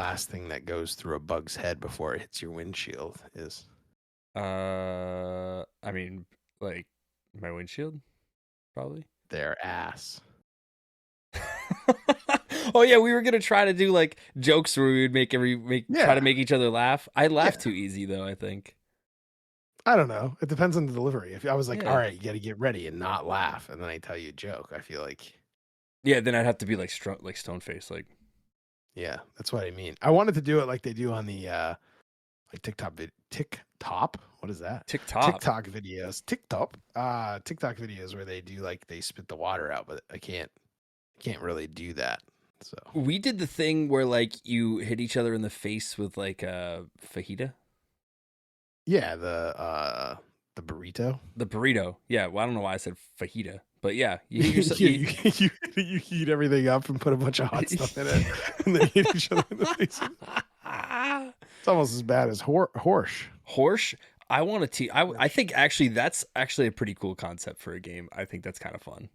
last thing that goes through a bug's head before it hits your windshield is? I mean, like my windshield, probably. Their ass. Oh yeah, we were gonna try to do like jokes where we would try to make each other laugh. I laugh too easy though, I think. I don't know. It depends on the delivery. If I was like, Yeah. all right, you got to get ready and not laugh, and then I tell you a joke, I feel like, yeah, then I'd have to be like stone face, like. Yeah, that's what I mean. I wanted to do it like they do on the like TikTok. What is that? TikTok videos. TikTok videos where they do like they spit the water out, but I can't really do that. So we did the thing where like you hit each other in the face with like a fajita. Yeah, the burrito. The burrito. Yeah, well, I don't know why I said fajita, but yeah, you you heat everything up and put a bunch of hot stuff in it, and then hit each other in the face. It's almost as bad as horse. Horse. I want to. I think actually that's actually a pretty cool concept for a game. I think that's kind of fun.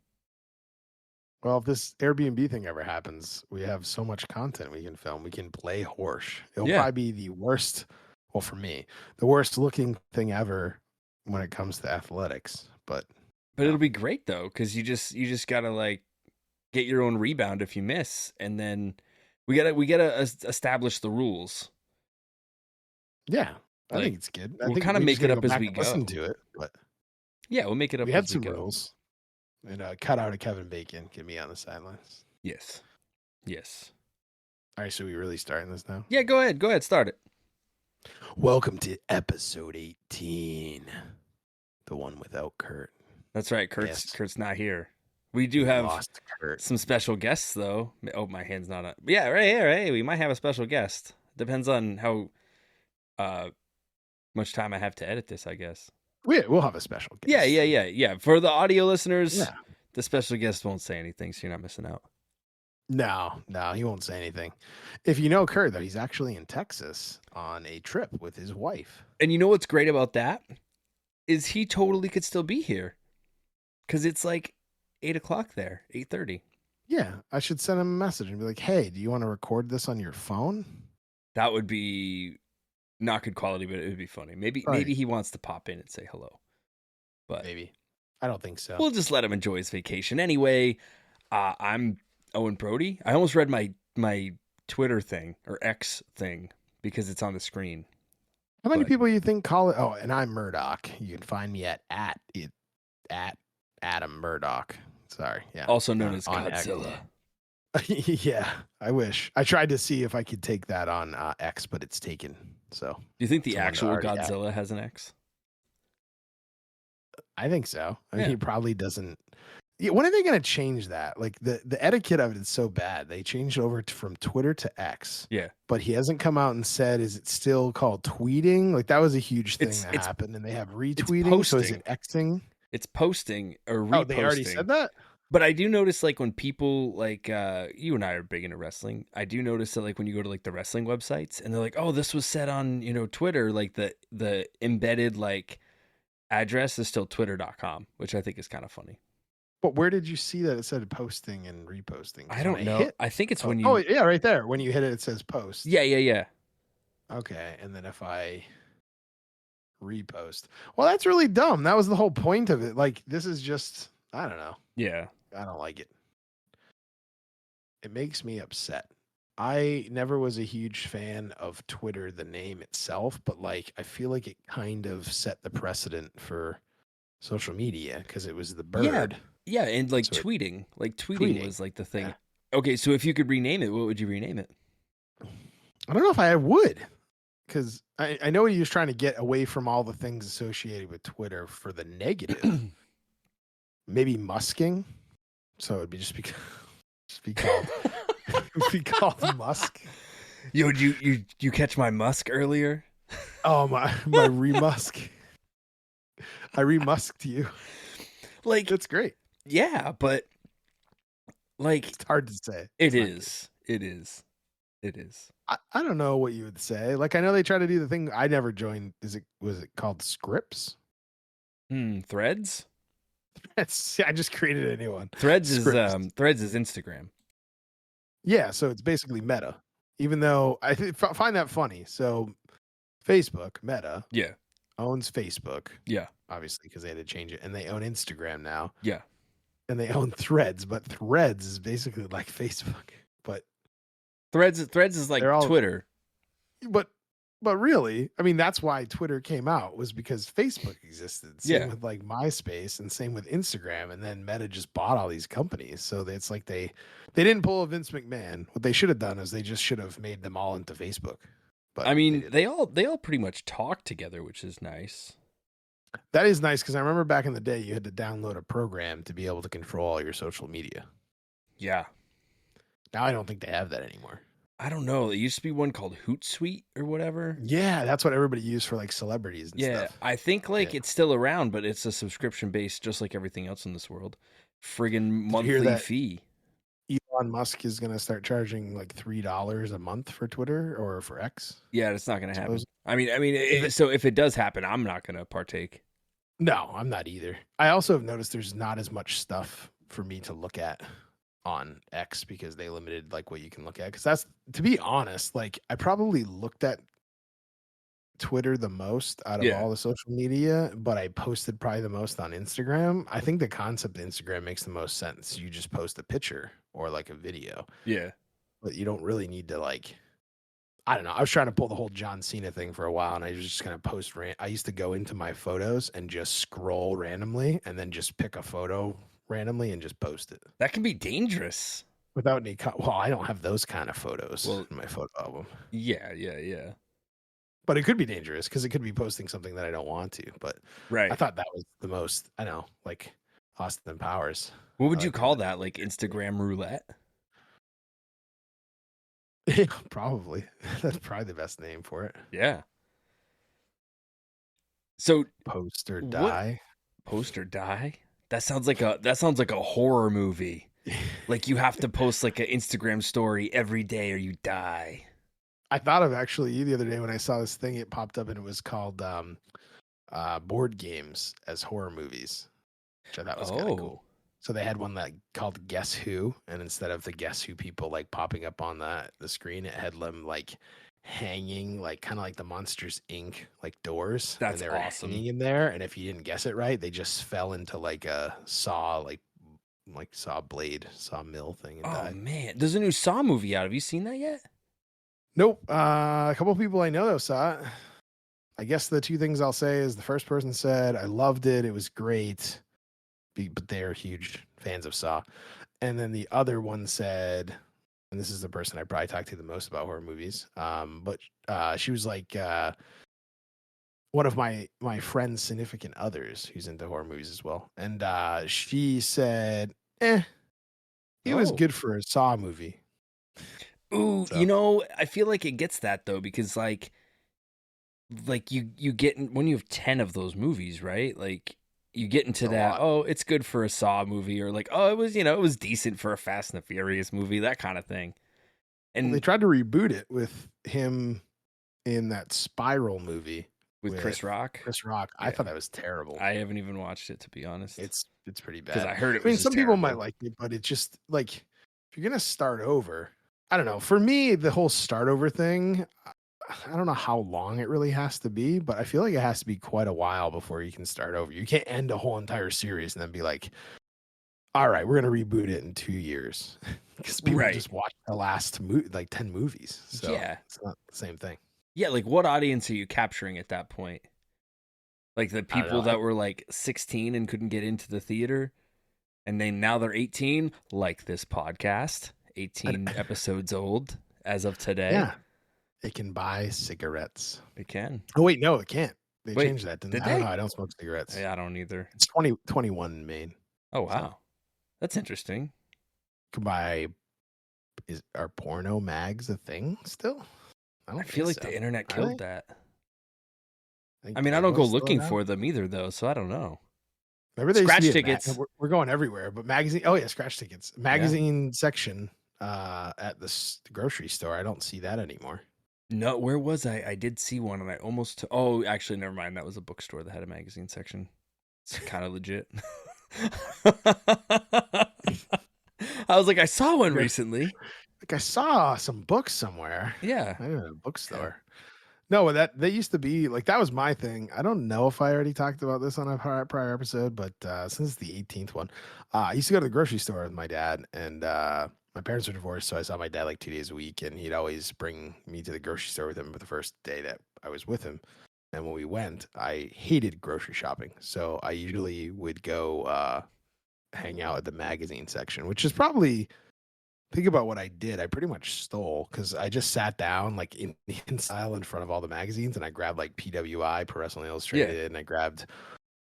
Well, if this Airbnb thing ever happens, we have so much content we can film. We can play horse. It'll probably be the worst. Well, for me, the worst looking thing ever when it comes to athletics. But it'll be great though, because you just gotta like get your own rebound if you miss, and then we gotta establish the rules. Yeah, I think it's good. We'll kind of make it up as we go. Listen to it, but yeah, we'll make it up. We had some rules, and cut out of Kevin Bacon. Get me on the sidelines. Yes. All right, so we really starting this now? Yeah, go ahead, start it. Welcome to episode 18, the one without Kurt. That's right, Kurt's not here. We do have some special guests though. Oh, my hand's not on. Yeah, right here. Hey, we might have a special guest. Depends on how much time I have to edit this, I guess. We'll have a special guest. Yeah. For the audio listeners, the special guest won't say anything, so you're not missing out. No, he won't say anything. If you know Kurt, though, he's actually in Texas on a trip with his wife. And you know what's great about that? Is he totally could still be here. Because it's like 8 o'clock there, 8:30. Yeah, I should send him a message and be like, hey, do you want to record this on your phone? That would be not good quality, but it would be funny. Maybe he wants to pop in and say hello. But maybe. I don't think so. We'll just let him enjoy his vacation. Anyway, I'm Owen Brody. I almost read my Twitter thing or X thing because it's on the screen. How many people you think call it? Oh, and I'm Murdoch. You can find me at Adam Murdoch. Sorry. Yeah. Also known as Godzilla. Yeah, I wish. I tried to see if I could take that on X, but it's taken. So do you think the actual Godzilla has an X? I think so. I mean, he probably doesn't. Yeah, when are they going to change that? Like the etiquette of it is so bad. They changed over from Twitter to X. Yeah. But he hasn't come out and said, is it still called tweeting? Like that was a huge thing that happened. And they have retweeting. So is it Xing? It's posting or reposting. Oh, they already said that? But I do notice like when people like you and I are big into wrestling, I do notice that like when you go to like the wrestling websites and they're like, oh, this was said on, Twitter, like the embedded like address is still twitter.com, which I think is kind of funny. But where did you see that it said posting and reposting? I don't know. I think it's when you... Oh, yeah, right there. When you hit it, it says post. Yeah. Okay, and then if I repost... Well, that's really dumb. That was the whole point of it. Like, this is just... I don't know. Yeah. I don't like it. It makes me upset. I never was a huge fan of Twitter, the name itself, but, like, I feel like it kind of set the precedent for social media because it was the bird. Yeah, and like so tweeting. Like tweeting was like the thing. Yeah. Okay, so if you could rename it, what would you rename it? I don't know if I would. Because I know he was trying to get away from all the things associated with Twitter for the negative. Maybe musking. So it'd be just be called Musk. Yo, you catch my musk earlier? Oh my remusk. I remusked you. Like that's great. Yeah, but like it's hard to say. It is. I don't know what you would say. Like I know they try to do the thing I never joined. Was it called Scripts? Threads? I just created a new one. Threads is Instagram. Yeah, so it's basically Meta. even though I find that funny. So Facebook, Meta, Yeah, owns Facebook. yeah, Obviously, because they had to change it, and they own Instagram now. yeah. And they own Threads, but Threads is basically like Facebook. But Threads is like Twitter. But really, I mean, that's why Twitter came out, was because Facebook existed. Same with like MySpace and same with Instagram. And then Meta just bought all these companies. So it's like they didn't pull a Vince McMahon. What they should have done is they just should have made them all into Facebook. But I mean, they all pretty much talk together, which is nice. That is nice, because I remember back in the day you had to download a program to be able to control all your social media. Yeah. Now I don't think they have that anymore. I don't know. There used to be one called Hootsuite or whatever. Yeah, that's what everybody used for like celebrities and stuff. Yeah, I think like it's still around, but it's a subscription based, just like everything else in this world. Friggin' monthly fee. Elon Musk is going to start charging like $3 a month for Twitter or for X. Yeah, it's not going to happen. I mean, so if it does happen, I'm not going to partake. No, I'm not either. I also have noticed there's not as much stuff for me to look at on X, because they limited like what you can look at. Because that's, to be honest, like I probably looked at Twitter the most out of all the social media, but I posted probably the most on Instagram. I think the concept of Instagram makes the most sense. You just post a picture or like a video. Yeah. But you don't really need to like, I don't know. I was trying to pull the whole John Cena thing for a while, and I was just going to post. I used to go into my photos and just scroll randomly and then just pick a photo randomly and just post it. That can be dangerous. Without any, well, I don't have those kind of photos in my photo album. Yeah. But it could be dangerous, because it could be posting something that I don't want to. But I thought that was the most, I know, like Austin Powers. What would you call that? Like Instagram roulette? Yeah, probably. That's probably the best name for it. Yeah. So post or die. Post or die? That sounds like a horror movie. Like you have to post like an Instagram story every day or you die. I thought of actually the other day when I saw this thing, it popped up and it was called board games as horror movies, which I thought was kind of cool. So they had one that called Guess Who, and instead of the Guess Who people like popping up on the screen, it had them like hanging, like kind of like the Monsters Inc. like doors. That's and they were awesome. hanging in there, and if you didn't guess it right, they just fell into like a saw, like saw blade, saw mill thing. And died. Man, there's a new Saw movie out. Have you seen that yet? Nope. A couple of people I know saw it. I guess the two things I'll say is the first person said, I loved it. It was great. But they're huge fans of Saw. And then the other one said, and this is the person I probably talked to the most about horror movies. But she was like one of my friend's significant others who's into horror movies as well. And she said, it was good for a Saw movie. Ooh, so. I feel like it gets that though, because like you get, when you have 10 of those movies, right? Like you get into that, it's good for a Saw movie, or like, it was, it was decent for a Fast and the Furious movie, that kind of thing. And they tried to reboot it with him in that Spiral movie with Chris Rock. Yeah. I thought that was terrible. I haven't even watched it, to be honest. It's pretty bad. Because I heard it was some terrible. People might like it, but it's just like, if you're gonna start over, I don't know. For me, the whole start over thing, I don't know how long it really has to be, but I feel like it has to be quite a while before you can start over. You can't end a whole entire series and then be like, all right, we're going to reboot it in 2 years. Because people just watch the last 10 movies. So it's not the same thing. Yeah, like what audience are you capturing at that point? Like the people that were like 16 and couldn't get into the theater, and now they're 18, like this podcast, 18 episodes old as of today. Yeah. It can buy cigarettes. It can. Oh, wait, no, it can't. They changed that, didn't they? I don't know. I don't smoke cigarettes. Yeah, I don't either. It's 21 in Maine. Oh, wow. So. That's interesting. You can buy, are porno mags a thing still? I feel like the internet killed that. I mean, I don't go looking for them either, though, so I don't know. Remember they scratch tickets. We're going everywhere, but magazine. Oh yeah, scratch tickets. Magazine section at the grocery store. I don't see that anymore. No, where was I? I did see one, and I almost. Oh, actually, never mind. That was a bookstore that had a magazine section. It's kind of legit. I was like, I saw one recently. Like I saw some books somewhere. Yeah. I don't know, a bookstore. No, but that used to be like that was my thing. I don't know if I already talked about this on a prior episode, but since the 18th one, I used to go to the grocery store with my dad, and my parents were divorced, so I saw my dad like 2 days a week, and he'd always bring me to the grocery store with him for the first day that I was with him. And when we went, I hated grocery shopping, so I usually would go hang out at the magazine section, which is probably think about what I did. I pretty much stole because I just sat down like in style in front of all the magazines and I grabbed like PWI, Pro Wrestling Illustrated, and I grabbed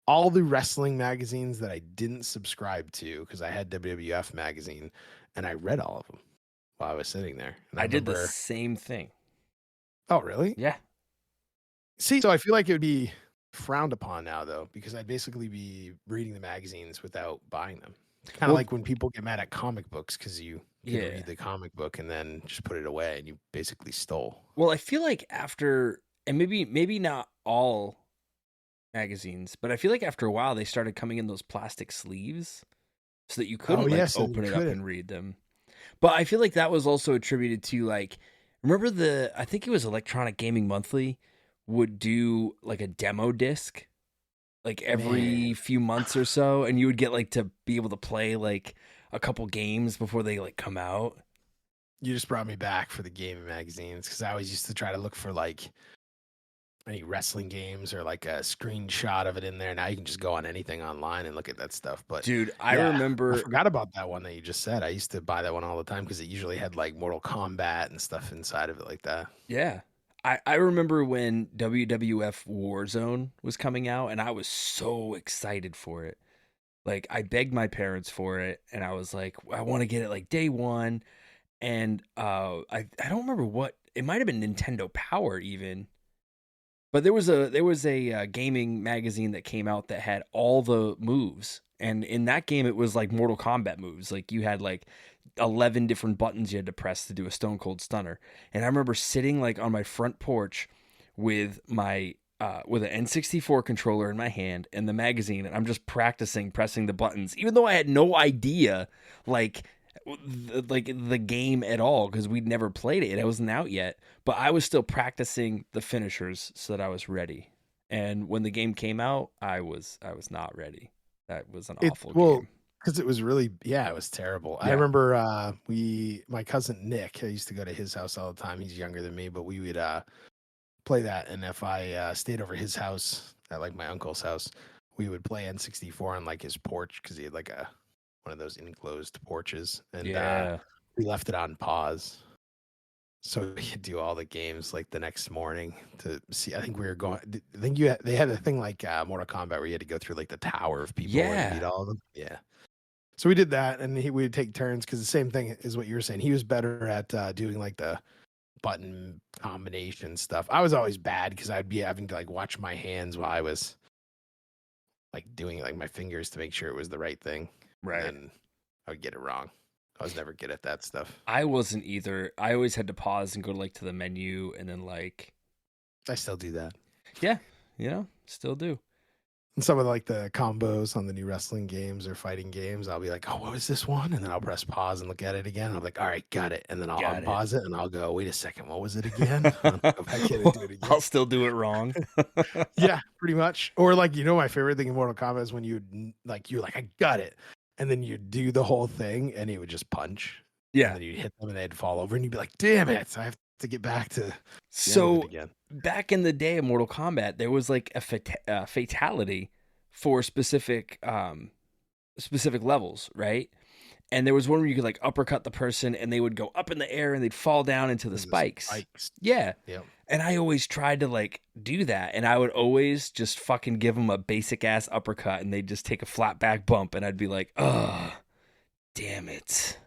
all the wrestling magazines that I didn't subscribe to because I had WWF magazine and I read all of them while I was sitting there. And I did the same thing. Oh, really? Yeah. See, so I feel like it would be frowned upon now though, because I'd basically be reading the magazines without buying them. Kind of like when people get mad at comic books because you read the comic book and then just put it away and you basically stole. Well, I feel like after, and maybe not all magazines, but I feel like after a while they started coming in those plastic sleeves so that you couldn't open it up and read them. But I feel like that was also attributed to like, remember I think it was Electronic Gaming Monthly would do like a demo disc like every few months or so, and you would get like to be able to play like a couple games before they like come out. You just brought me back for the gaming magazines because I always used to try to look for like any wrestling games or like a screenshot of it in there. Now you can just go on anything online and look at that stuff. But dude, I remember, I forgot about that one that you just said. I used to buy that one all the time because it usually had like Mortal Kombat and stuff inside of it like that. Yeah. I remember when WWF Warzone was coming out and I was so excited for it. Like I begged my parents for it and I was like, I want to get it like day one. And I don't remember what, it might have been Nintendo Power even. But there was a gaming magazine that came out that had all the moves. And in that game it was like Mortal Kombat moves. Like you had like 11 different buttons you had to press to do a Stone Cold Stunner. And I remember sitting like on my front porch with my with an N64 controller in my hand and the magazine, and I'm just practicing pressing the buttons, even though I had no idea like the game at all because we'd never played it. It wasn't out yet, but I was still practicing the finishers so that I was ready. And when the game came out, I was not ready. That was an awful game. Because it was really, it was terrible. Yeah. I remember my cousin Nick, I used to go to his house all the time. He's younger than me, but we would play that. And if I stayed over his house, at like my uncle's house, we would play N64 on like his porch because he had like one of those enclosed porches. And we left it on pause. So we could do all the games like the next morning to see. I think we were going. I think they had a thing like Mortal Kombat where you had to go through like the tower of people and beat all of them. Yeah. So we did that, and we would take turns because the same thing is what you were saying. He was better at doing like the button combination stuff. I was always bad because I'd be having to like watch my hands while I was like doing like my fingers to make sure it was the right thing. Right. And I would get it wrong. I was never good at that stuff. I wasn't either. I always had to pause and go like to the menu and then like. I still do that. Yeah, still do. And some of like the combos on the new wrestling games or fighting games, I'll be like, oh, what was this one? And then I'll press pause and look at it again. And I'm like, all right, got it. And then I'll unpause it and I'll go, wait a second, what was it again? I'll go back in and do it again. I'll still do it wrong. Yeah, pretty much. Or like, my favorite thing in Mortal Kombat is when you're like, I got it. And then you do the whole thing and he would just punch. Yeah. And then you'd hit them and they'd fall over and you'd be like, damn it. I have to get back to again. Back in the day of Mortal Kombat, there was like a fatality for specific levels, right? And there was one where you could like uppercut the person and they would go up in the air and they'd fall down into the spikes. Yeah. Yep. And I always tried to like do that. And I would always just fucking give them a basic ass uppercut and they'd just take a flat back bump. And I'd be like, oh, damn it.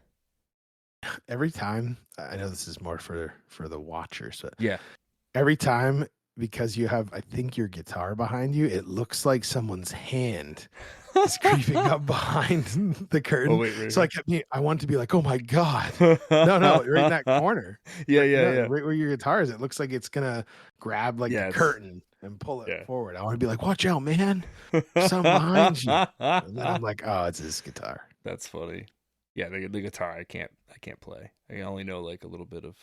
Every time, I know this is more for the watchers, but yeah, every time, because you have, I think, your guitar behind you, it looks like someone's hand is creeping up behind the curtain. Oh, wait. So I want to be like, oh my God. No, you're in that corner. Yeah. Right where your guitar is. It looks like it's going to grab like the curtain and pull it forward. I want to be like, watch out, man. Something behind you. And then I'm like, oh, it's his guitar. That's funny. Yeah, the guitar, I I can't play. I only know like a little bit of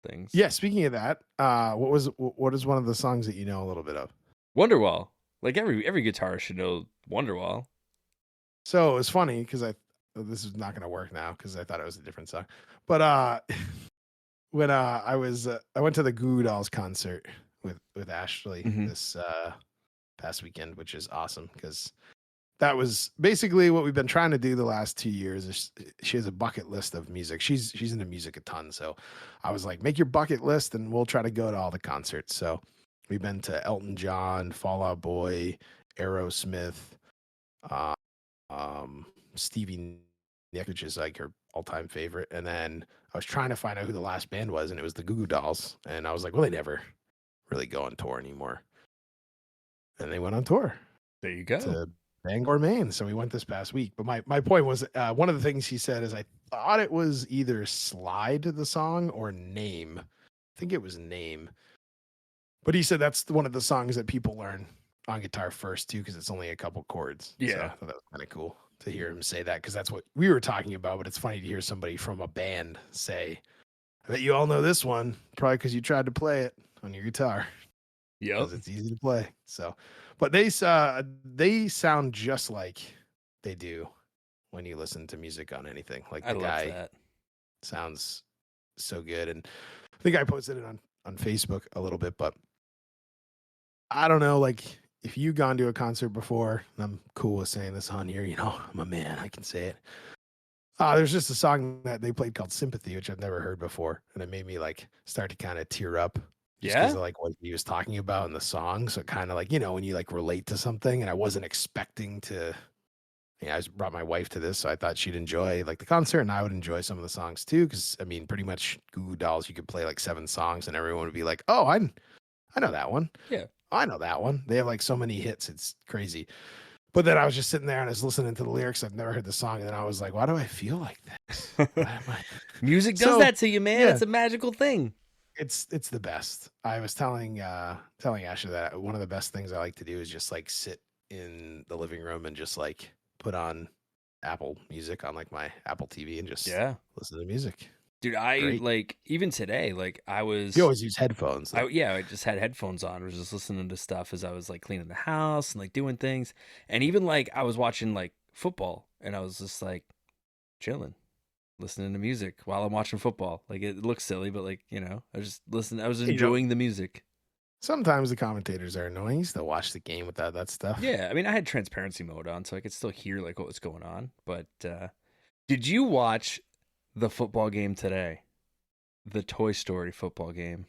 things. Yeah, speaking of that, what is one of the songs that you know a little bit of? Wonderwall. Like every guitarist should know Wonderwall. So it was funny because this is not going to work now because I thought it was a different song. But when I went to the Goo Goo Dolls concert with Ashley this past weekend, which is awesome because that was basically what we've been trying to do the last 2 years. She has a bucket list of music. She's into music a ton. So I was like, make your bucket list and we'll try to go to all the concerts. So we've been to Elton John, Fall Out Boy, Aerosmith, Stevie Nicks, which is like her all-time favorite. And then I was trying to find out who the last band was, and it was the Goo Goo Dolls. And I was like, well, they never really go on tour anymore. And they went on tour. There you go. To Bangor, Maine. So we went this past week. But my point was, one of the things he said is I thought it was either Slide, the song, or Name. I think it was Name. But he said that's one of the songs that people learn on guitar first, too, because it's only a couple chords. Yeah. So I thought that was kind of cool to hear him say that, because that's what we were talking about. But it's funny to hear somebody from a band say, I bet you all know this one, probably because you tried to play it on your guitar. Yeah, because it's easy to play. So, but they sound just like they do when you listen to music on anything. Like the guy sounds so good, and I think I posted it on Facebook a little bit, but I don't know, like if you've gone to a concert before, and I'm cool with saying this on here, you know, I'm a man, I can say it. There's just a song that they played called Sympathy, which I've never heard before, and it made me like start to kind of tear up. Just because of like what he was talking about in the song. So kind of like, you know, when you like relate to something, and I wasn't expecting to, I just brought my wife to this, so I thought she'd enjoy like the concert, and I would enjoy some of the songs too. Cause I mean, pretty much Goo Goo Dolls, you could play like 7 songs and everyone would be like, oh, I know that one. Yeah. I know that one. They have like so many hits. It's crazy. But then I was just sitting there and I was listening to the lyrics. I've never heard the song. And then I was like, why do I feel like this? Music does that to you, man. Yeah. It's a magical thing. It's the best. I was telling Ashley that one of the best things I like to do is just like sit in the living room and just like put on Apple Music on like my Apple TV and just listen to music. Dude, like even today, like you always use headphones. I just had headphones on. I was just listening to stuff as I was like cleaning the house and like doing things. And even like I was watching like football and I was just like chilling, listening to music while I'm watching football. Like it looks silly, but like, you know, I was just listening. I was enjoying the music. Sometimes the commentators are annoying. You still watch the game without that stuff. Yeah. I mean, I had transparency mode on, so I could still hear like what was going on. But did you watch the football game today? The Toy Story football game.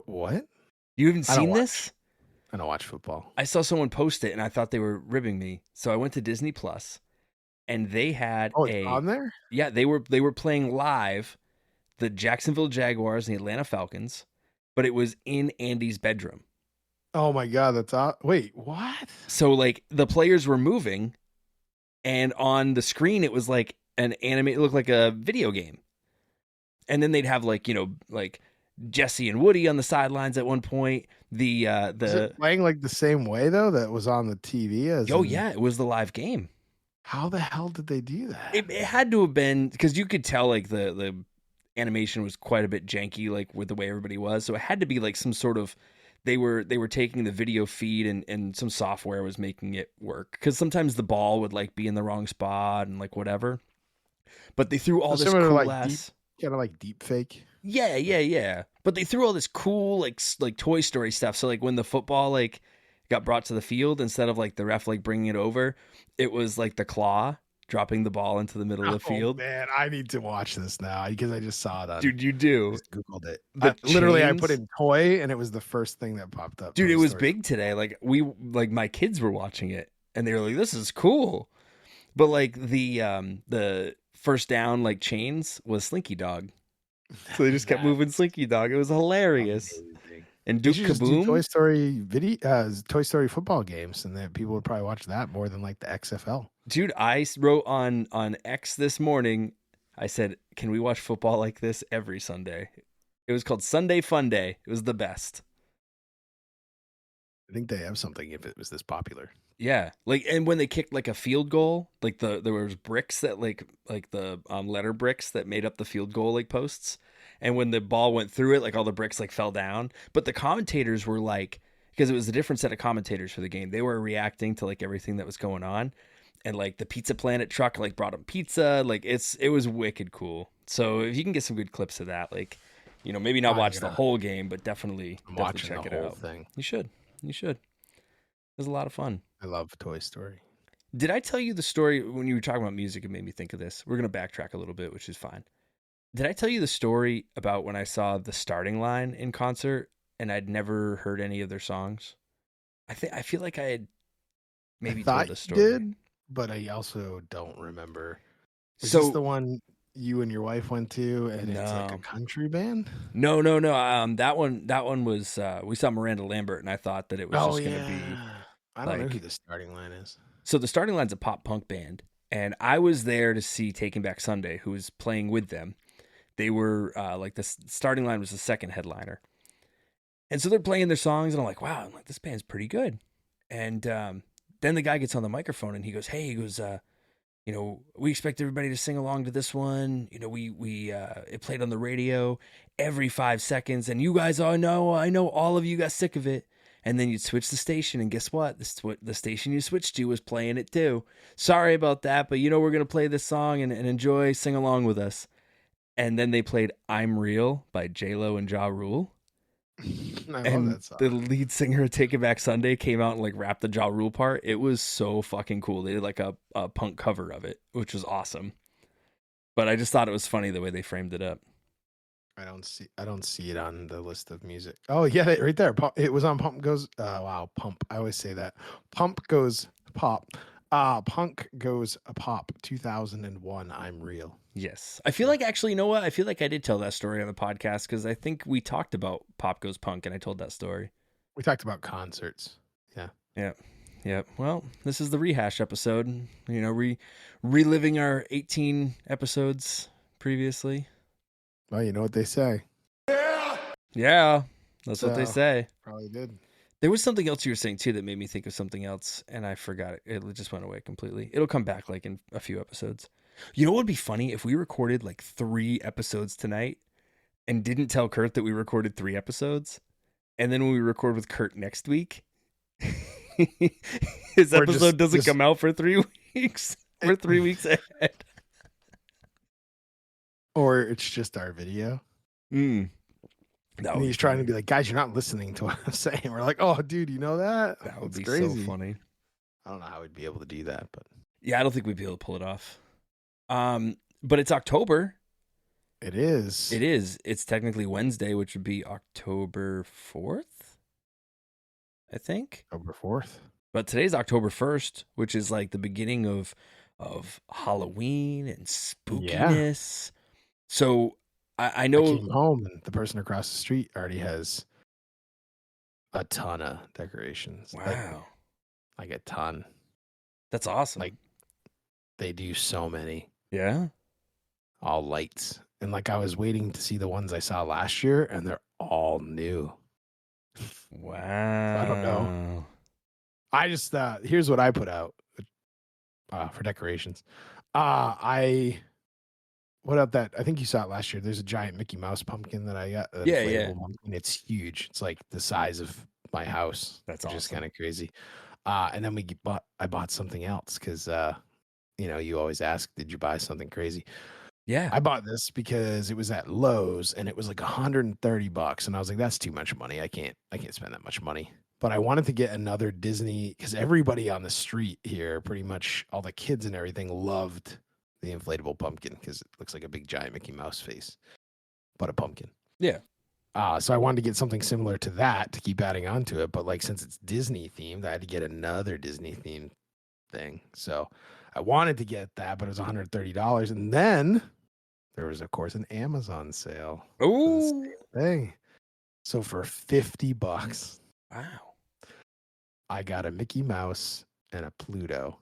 What? You haven't seen this? I don't watch football. I saw someone post it and I thought they were ribbing me. So I went to Disney Plus and they had it's on there? Yeah, they were playing live the Jacksonville Jaguars and the Atlanta Falcons, but it was in Andy's bedroom. Oh my God, that's wait, what? So like the players were moving and on the screen it was like it looked like a video game. And then they'd have like, you know, like Jesse and Woody on the sidelines at one point. Is it playing like the same way though that was on the TV yeah, it was the live game. How the hell did they do that? It had to have been because you could tell like the animation was quite a bit janky, like with the way everybody was. So it had to be like some sort of they were taking the video feed and some software was making it work. Because sometimes the ball would like be in the wrong spot and like whatever. But they threw all this cool like ass kind of like deep fake. Yeah. But they threw all this cool like Toy Story stuff. So like when the football like got brought to the field, instead of like the ref like bringing it over, it was like the claw dropping the ball into the middle of the field. Man, I need to watch this now because I just saw that. Dude, you do. I just Googled it. Literally, I put in toy and it was the first thing that popped up. Dude, it was big today. Like my kids were watching it and they were like, "This is cool." But like the first down like chains was Slinky Dog. So they just kept moving Slinky Dog. It was hilarious. Amazing. And Duke Kaboom. Toy Story Toy Story football games, and then people would probably watch that more than like the XFL. Dude, I wrote on X this morning. I said, "Can we watch football like this every Sunday?" It was called Sunday Fun Day. It was the best. I think they have something if it was this popular. Yeah, like, and when they kicked like a field goal, like there was bricks that like the letter bricks that made up the field goal like posts, and when the ball went through it, like all the bricks like fell down. But the commentators were like, because it was a different set of commentators for the game, they were reacting to like everything that was going on, and like the Pizza Planet truck like brought them pizza, like it was wicked cool. So if you can get some good clips of that, like, you know, maybe not watch the whole game, but definitely check it out. Thing. You should. It was a lot of fun. I love Toy Story. Did I tell you the story when you were talking about music? It made me think of this. We're going to backtrack a little bit, which is fine. Did I tell you the story about when I saw the Starting Line in concert and I'd never heard any of their songs? I feel like I had maybe told the story. Did, but I also don't remember. Is this the one you and your wife went to, and it's like a country band? No. That one was we saw Miranda Lambert, and I thought that it was just going to be. I don't know who the Starting Line is. So the Starting Line's a pop punk band, and I was there to see Taking Back Sunday, who was playing with them. They were like the Starting Line was the second headliner, and so they're playing their songs, and I'm like, wow, this band's pretty good. And then the guy gets on the microphone, and he goes, you know, we expect everybody to sing along to this one. You know, we it played on the radio every 5 seconds, and you guys all know, I know all of you got sick of it. And then you'd switch the station, and guess what? The station you switched to was playing it too. Sorry about that, but you know we're going to play this song and enjoy, sing along with us. And then they played I'm Real by J-Lo and Ja Rule. And that song. The lead singer of Take It Back Sunday came out and like rapped the Ja Rule part. It was so fucking cool. They did like a punk cover of it, which was awesome. But I just thought it was funny the way they framed it up. I don't see it on the list of music. Oh yeah, right there. It was on Pump Goes. Pump. I always say that. Pump Goes Pop. Punk Goes Pop. 2001. I'm Real. Yes, I feel like actually, you know what? I feel like I did tell that story on the podcast because I think we talked about Pop Goes Punk, and I told that story. We talked about concerts. Yeah. Yeah. Well, this is the rehash episode. You know, reliving our 18 episodes previously. Well, you know what they say. Yeah, that's what they say. Probably did. There was something else you were saying too that made me think of something else, and I forgot it. It just went away completely. It'll come back like in a few episodes. You know what would be funny if we recorded like 3 episodes tonight and didn't tell Kurt that we recorded 3 episodes, and then when we record with Kurt next week, his episode doesn't come out for 3 weeks. We're 3 weeks ahead. Or it's just our video. And he's trying to be like, guys, you're not listening to what I'm saying. We're like, oh, dude, you know that? That would be crazy. So funny. I don't know how we'd be able to do that, but yeah, I don't think we'd be able to pull it off. But it's October. It is. It's technically Wednesday, which would be October 4th, I think. October 4th. But today's October 1st, which is like the beginning of Halloween and spookiness. Yeah. So I know I came home and the person across the street already has a ton of decorations. Wow. Like a ton. That's awesome. Like they do so many. Yeah. All lights. And like I was waiting to see the ones I saw last year and they're all new. Wow. So I don't know. I just here's what I put out for decorations. What up that I think you saw it last year. There's a giant Mickey Mouse pumpkin that I got. Yeah. Pumpkin. It's huge. It's like the size of my house. That's awesome. Just kind of crazy. And then I bought something else because you know, you always ask, did you buy something crazy? Yeah. I bought this because it was at Lowe's and it was like $130. And I was like, that's too much money. I can't spend that much money. But I wanted to get another Disney because everybody on the street here, pretty much all the kids and everything, loved the inflatable pumpkin because it looks like a big giant Mickey Mouse face, but a pumpkin. Yeah. So I wanted to get something similar to that to keep adding on to it. But like, since it's Disney themed, I had to get another Disney themed thing. So I wanted to get that, but it was $130. And then there was, of course, an Amazon sale. Oh, thing. So for $50, wow, I got a Mickey Mouse and a Pluto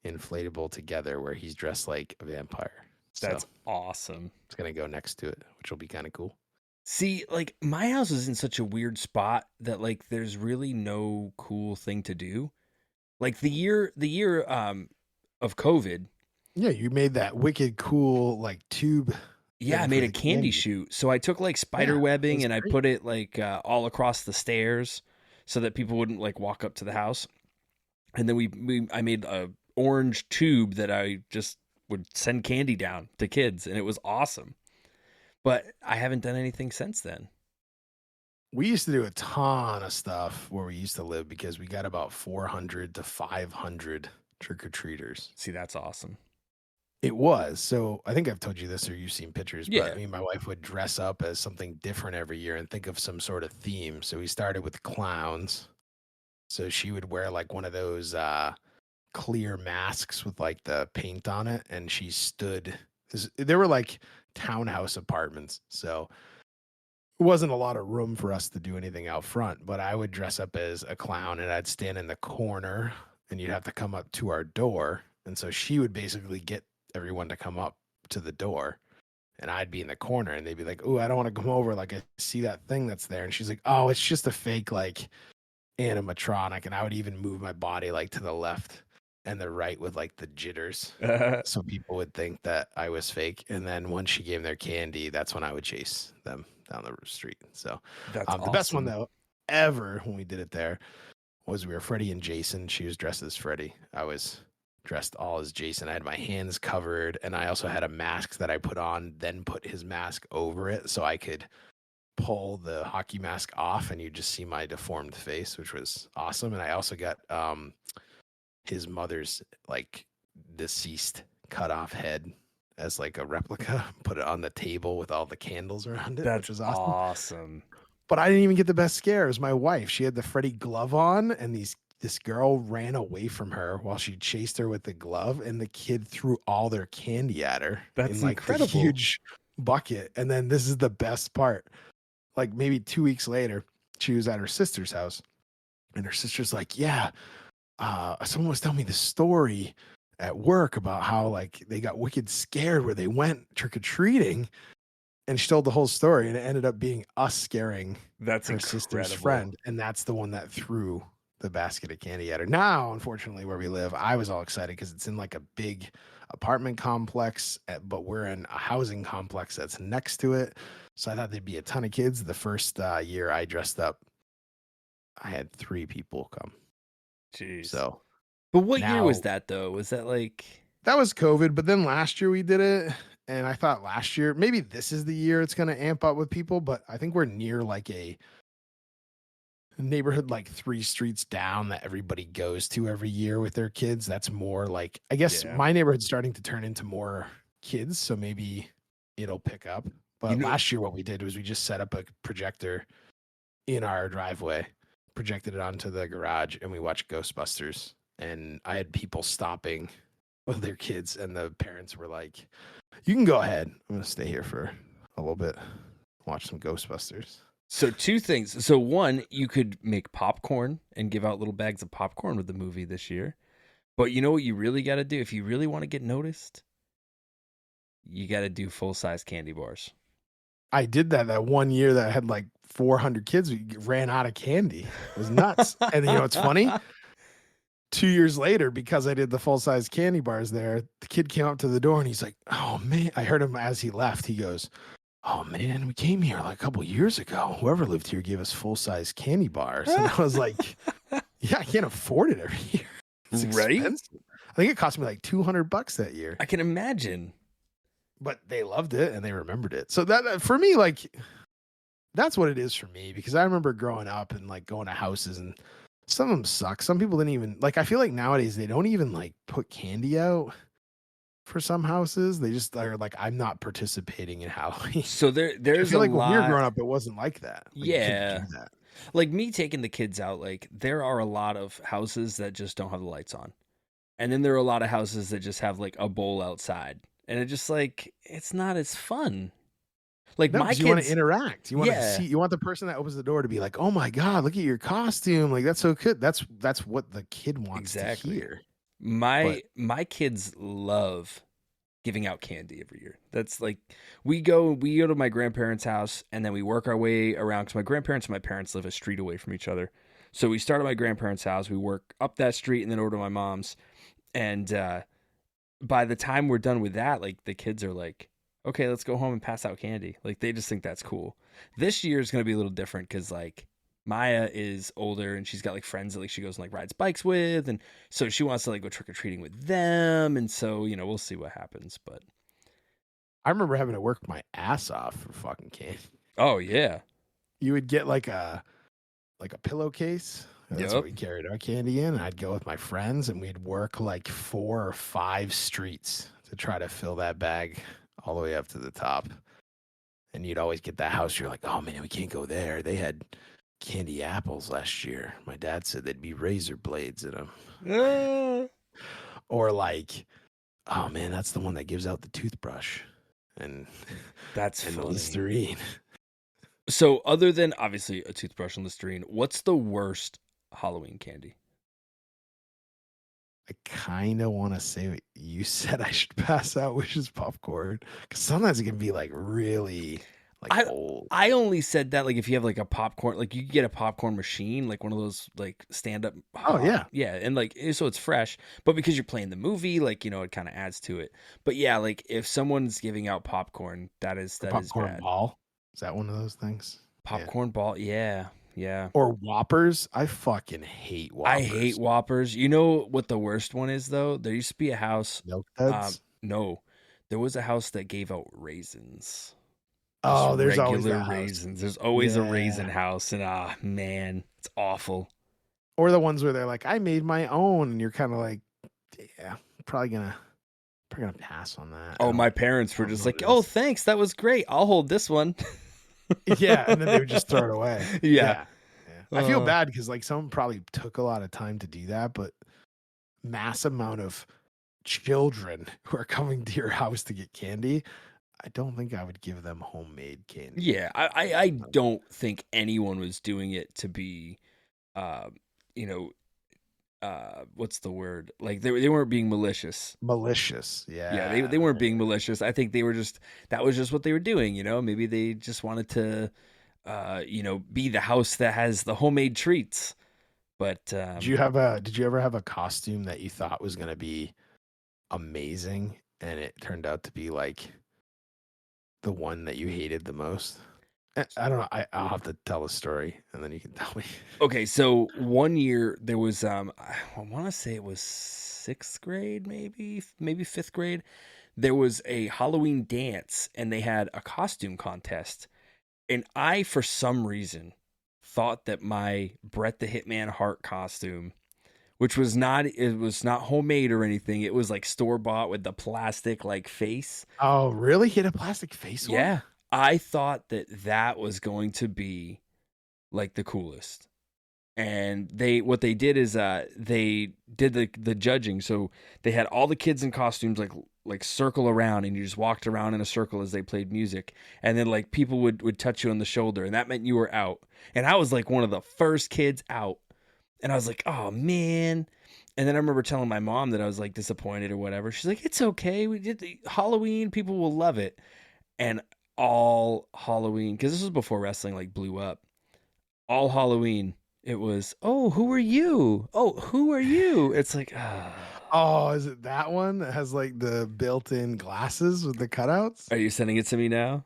inflatable together where he's dressed like a vampire. That's awesome. It's going to go next to it, which will be kind of cool. See, like my house is in such a weird spot that like there's really no cool thing to do. Like the year of COVID. Yeah, you made that wicked cool like tube Yeah, I thing made for a the candy candy. chute. So I took like spider Yeah, that webbing was and I great. put it like all across the stairs so that people wouldn't like walk up to the house. And then I made a orange tube that I just would send candy down to kids, and it was awesome. But I haven't done anything since then. We used to do a ton of stuff where we used to live because we got about 400 to 500 trick-or-treaters. See, that's awesome. It was. So I think I've told you this or you've seen pictures, but Yeah. me and my wife would dress up as something different every year and think of some sort of theme. So we started with clowns. So she would wear like one of those clear masks with like the paint on it. And she stood, there were like townhouse apartments. So it wasn't a lot of room for us to do anything out front, but I would dress up as a clown and I'd stand in the corner and you'd have to come up to our door. And so she would basically get everyone to come up to the door and I'd be in the corner and they'd be like, "Oh, I don't want to come over. Like, I see that thing that's there." And she's like, "Oh, it's just a fake, like, animatronic." And I would even move my body like to the left and the right with like the jitters. So people would think that I was fake. And then once she gave them their candy, that's when I would chase them down the street. So That's the best one awesome. though ever when we did it there was we were Freddie and Jason. She was dressed as Freddie. I was dressed all as Jason. I had my hands covered and I also had a mask that I put on, then put his mask over it so I could pull the hockey mask off and you just see my deformed face, which was awesome. And I also got his mother's like deceased cut off head as like a replica, put it on the table with all the candles around it, which That's was awesome. awesome. But I didn't even get the best scare. It was my wife. She had the Freddy glove on, and this girl ran away from her while she chased her with the glove, and the kid threw all their candy at her That's in like the incredible. huge bucket. And then this is the best part. Like maybe 2 weeks later, she was at her sister's house, and her sister's like, "Yeah, someone was telling me the story at work about how like they got wicked scared where they went trick-or-treating." And she told the whole story, and it ended up being us scaring That's her sister's incredible. friend, and that's the one that threw the basket of candy at her. Now, unfortunately, where we live, I was all excited because it's in like a big apartment complex, but we're in a housing complex that's next to it. So I thought there'd be a ton of kids. The first year I dressed up, I had 3 people come. Jeez. So, but what year was that though? Was that like that was COVID? But then last year we did it, and I thought last year maybe this is the year it's going to amp up with people. But I think we're near like a neighborhood like 3 streets down that everybody goes to every year with their kids. That's more like, I guess my neighborhood's starting to turn into more kids, so maybe it'll pick up. But last year what we did was we just set up a projector in our driveway, projected it onto the garage, and we watched Ghostbusters. And I had people stopping with their kids, and the parents were like, "You can go ahead. I'm gonna stay here for a little bit, watch some Ghostbusters." So 2 things. So 1, you could make popcorn and give out little bags of popcorn with the movie this year. But you know what you really got to do if you really want to get noticed? You got to do full-size candy bars. I did that one year that I had like 400 kids. We ran out of candy. It was nuts. And you know, it's funny. 2 years later, because I did the full-size candy bars there, the kid came up to the door and he's like, "Oh man," I heard him as he left. He goes, "Oh man, we came here like a couple years ago. Whoever lived here gave us full-size candy bars." And I was like, "Yeah, I can't afford it every year. It's expensive." I think it cost me like $200 that year. I can imagine. But they loved it and they remembered it. So that for me, like, that's what it is for me, because I remember growing up and like going to houses, and some of them suck. Some people didn't even like, I feel like nowadays they don't even like put candy out for some houses. They just are like, "I'm not participating in Halloween." So there's I feel a like lot. when we were growing up, it wasn't like that. Like, yeah. do that. Like me taking the kids out, like there are a lot of houses that just don't have the lights on. And then there are a lot of houses that just have like a bowl outside. And it just like, it's not as fun. Like No, my kids, you want to interact. You want to yeah. see. You want the person that opens the door to be like, "Oh my god, look at your costume! Like, that's so good." That's what the kid wants to hear. My kids love giving out candy every year. That's like we go to my grandparents' house and then we work our way around, because my grandparents and my parents live a street away from each other. So we start at my grandparents' house. We work up that street and then over to my mom's. And by the time we're done with that, like the kids are like, okay, let's go home and pass out candy. Like they just think that's cool. This year is going to be a little different because like Maya is older and she's got like friends that like she goes and like rides bikes with. And so she wants to like go trick or treating with them. And so, you know, we'll see what happens. But I remember having to work my ass off for fucking candy. oh, yeah. You would get like a pillowcase. That's Yep. what we carried our candy in. I'd go with my friends and we'd work like 4 or 5 streets to try to fill that bag all the way up to the top. And you'd always get that house. You're like, oh man, we can't go there. They had candy apples last year. My dad said there'd be razor blades in them. Or like, oh man, that's the one that gives out the toothbrush. And that's and funny. the Listerine. So other than obviously a toothbrush and Listerine, what's the worst Halloween candy? I kind of want to say what you said I should pass out, which is popcorn. Because sometimes it can be like really like old. I only said that like if you have like a popcorn, like you could get a popcorn machine, like one of those like stand up. Oh yeah. Yeah. And like, so it's fresh, but because you're playing the movie, like, you know, it kind of adds to it. But yeah, like if someone's giving out popcorn, that is popcorn bad. Ball. Is that one of those things? Popcorn ball. Yeah. Yeah. Or Whoppers. I fucking hate Whoppers. I hate Whoppers. You know what the worst one is though? There used to be a house. Milk Duds? No, there was a house that gave out raisins. Oh, there's always raisins. There's always a raisin house, and man, it's awful. Or the ones where they're like, I made my own, and you're kind of like, yeah, probably gonna pass on that. Oh, my parents were just like, oh, thanks, that was great. I'll hold this one. Yeah, and then they would just throw it away. Yeah. I feel bad because like someone probably took a lot of time to do that, but mass amount of children who are coming to your house to get candy, I don't think I would give them homemade candy. Yeah, I don't think anyone was doing it to be, you know, what's the word? Like they weren't being malicious. Malicious, yeah. Yeah, they weren't being malicious. I think they were that was just what they were doing. You know, maybe they just wanted to, you know, be the house that has the homemade treats. But did you ever have a costume that you thought was gonna be amazing and it turned out to be like the one that you hated the most? I don't know. I'll have to tell a story and then you can tell me. Okay, so one year there was I want to say it was 6th grade, maybe 5th grade. There was a Halloween dance and they had a costume contest. And I, for some reason, thought that my Bret the Hitman Hart costume, which was not homemade or anything. It was like store-bought with the plastic like face. Oh, really? He had a plastic face one? Yeah. I thought that was going to be like the coolest. And what they did is they did the judging. So they had all the kids in costumes like circle around, and you just walked around in a circle as they played music. And then like people would touch you on the shoulder, and that meant you were out. And I was like one of the first kids out. And I was like, oh man. And then I remember telling my mom that I was like disappointed or whatever. She's like, it's okay. We did Halloween. People will love it. And all Halloween, because this was before wrestling like blew up, all Halloween it was, oh, who are you? Oh, who are you? It's like, oh, is it that one that has like the built-in glasses with the cutouts? Are you sending it to me now?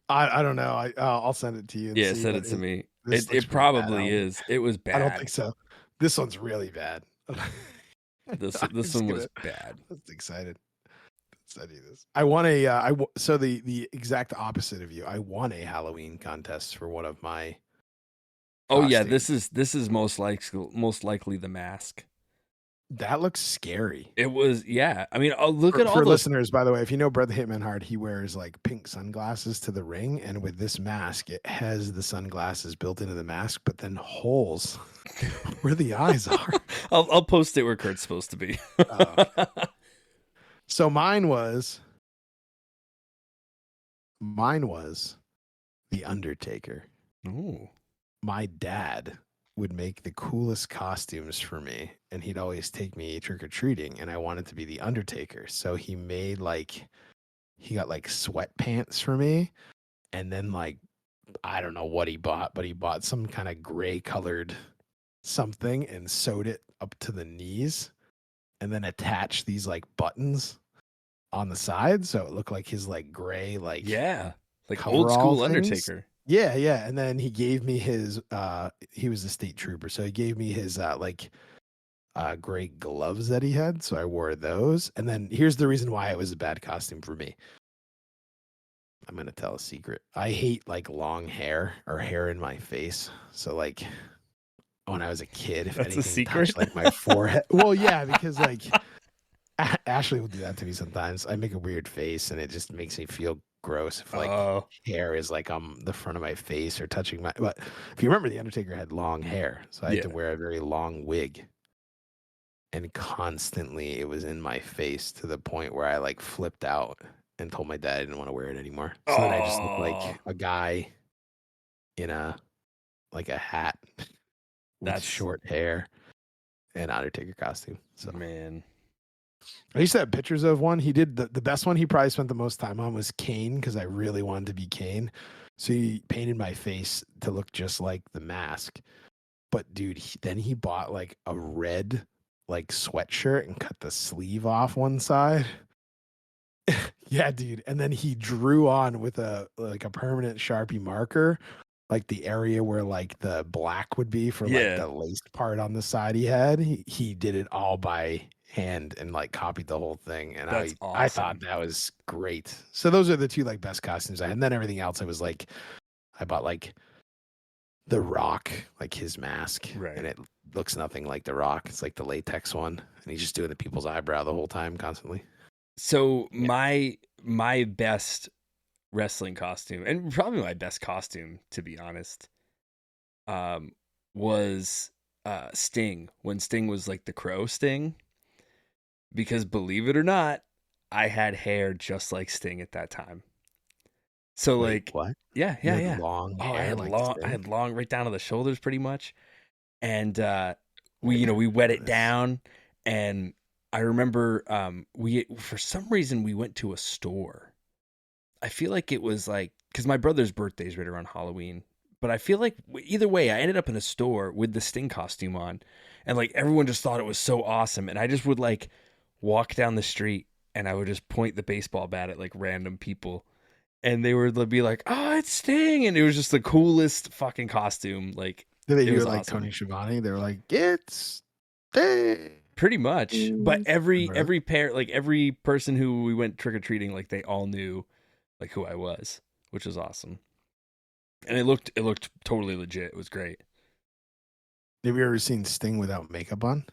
I don't know. I'll send it to you. Yeah, send it to me. It probably is. It was bad. I don't think so. This one's really bad. This one was bad. I'm excited. Study this. I won so the exact opposite of you. I won a Halloween contest for one of my costumes. Yeah, this is most likely the mask. That looks scary. It was, yeah. I mean, look at all for those listeners, by the way, if you know Bret the Hitman Hart, he wears like pink sunglasses to the ring, and with this mask, it has the sunglasses built into the mask, but then holes where the eyes are. I'll post it where Kurt's supposed to be. Okay. So mine was The Undertaker. Ooh. My dad would make the coolest costumes for me, and he'd always take me trick-or-treating, and I wanted to be The Undertaker. So he got like sweatpants for me, and then like, I don't know what he bought, but he bought some kind of gray colored something and sewed it up to the knees and then attached these like buttons on the side so it looked like his like gray like like old school things. Undertaker. Yeah, and then he gave me his he was a state trooper, so he gave me his gray gloves that he had, so I wore those. And then here's the reason why it was a bad costume for me. I'm gonna tell a secret. I hate like long hair or hair in my face. So like when I was a kid, if That's anything touched like my forehead. Well, yeah, because like Ashley will do that to me sometimes. I make a weird face and it just makes me feel gross if like hair is like on the front of my face or touching my. But if you remember, the Undertaker had long hair, so I had to wear a very long wig. And constantly it was in my face to the point where I like flipped out and told my dad I didn't want to wear it anymore. So then I just looked like a guy in a hat with short hair and Undertaker costume. So man, I used to have pictures of one. He did the best one he probably spent the most time on was Kane because I really wanted to be Kane. So he painted my face to look just like the mask. But dude, then he bought like a red like sweatshirt and cut the sleeve off one side. Yeah, dude. And then he drew on with a permanent Sharpie marker, like the area where like the black would be for like the laced part on the side he had. He did it all by hand and like copied the whole thing. And awesome. I thought that was great. So those are the two like best costumes I had. And then everything else I was like, I bought like The Rock, like his mask. Right. And it looks nothing like The Rock. It's like the latex one. And he's just doing the people's eyebrow the whole time constantly. So my best wrestling costume, and probably my best costume, to be honest, was Sting, when Sting was like the Crow Sting. Because believe it or not, I had hair just like Sting at that time. So wait, what? Yeah. Long hair. I had long right down to the shoulders pretty much. And we wet it down, and I remember for some reason we went to a store. I feel like it was like, because my brother's birthday is right around Halloween, but I feel like either way, I ended up in a store with the Sting costume on, and like everyone just thought it was so awesome. And I just would like walk down the street and I would just point the baseball bat at like random people, and they would be like, "Oh, it's Sting," and it was just the coolest fucking costume. Like, did they do it like awesome. Tony Schiavone? They were like, "It's Sting." Pretty much, but every pair, like every person who we went trick or treating, like they all knew like who I was, which was awesome. And it looked totally legit. It was great. Have you ever seen Sting without makeup on?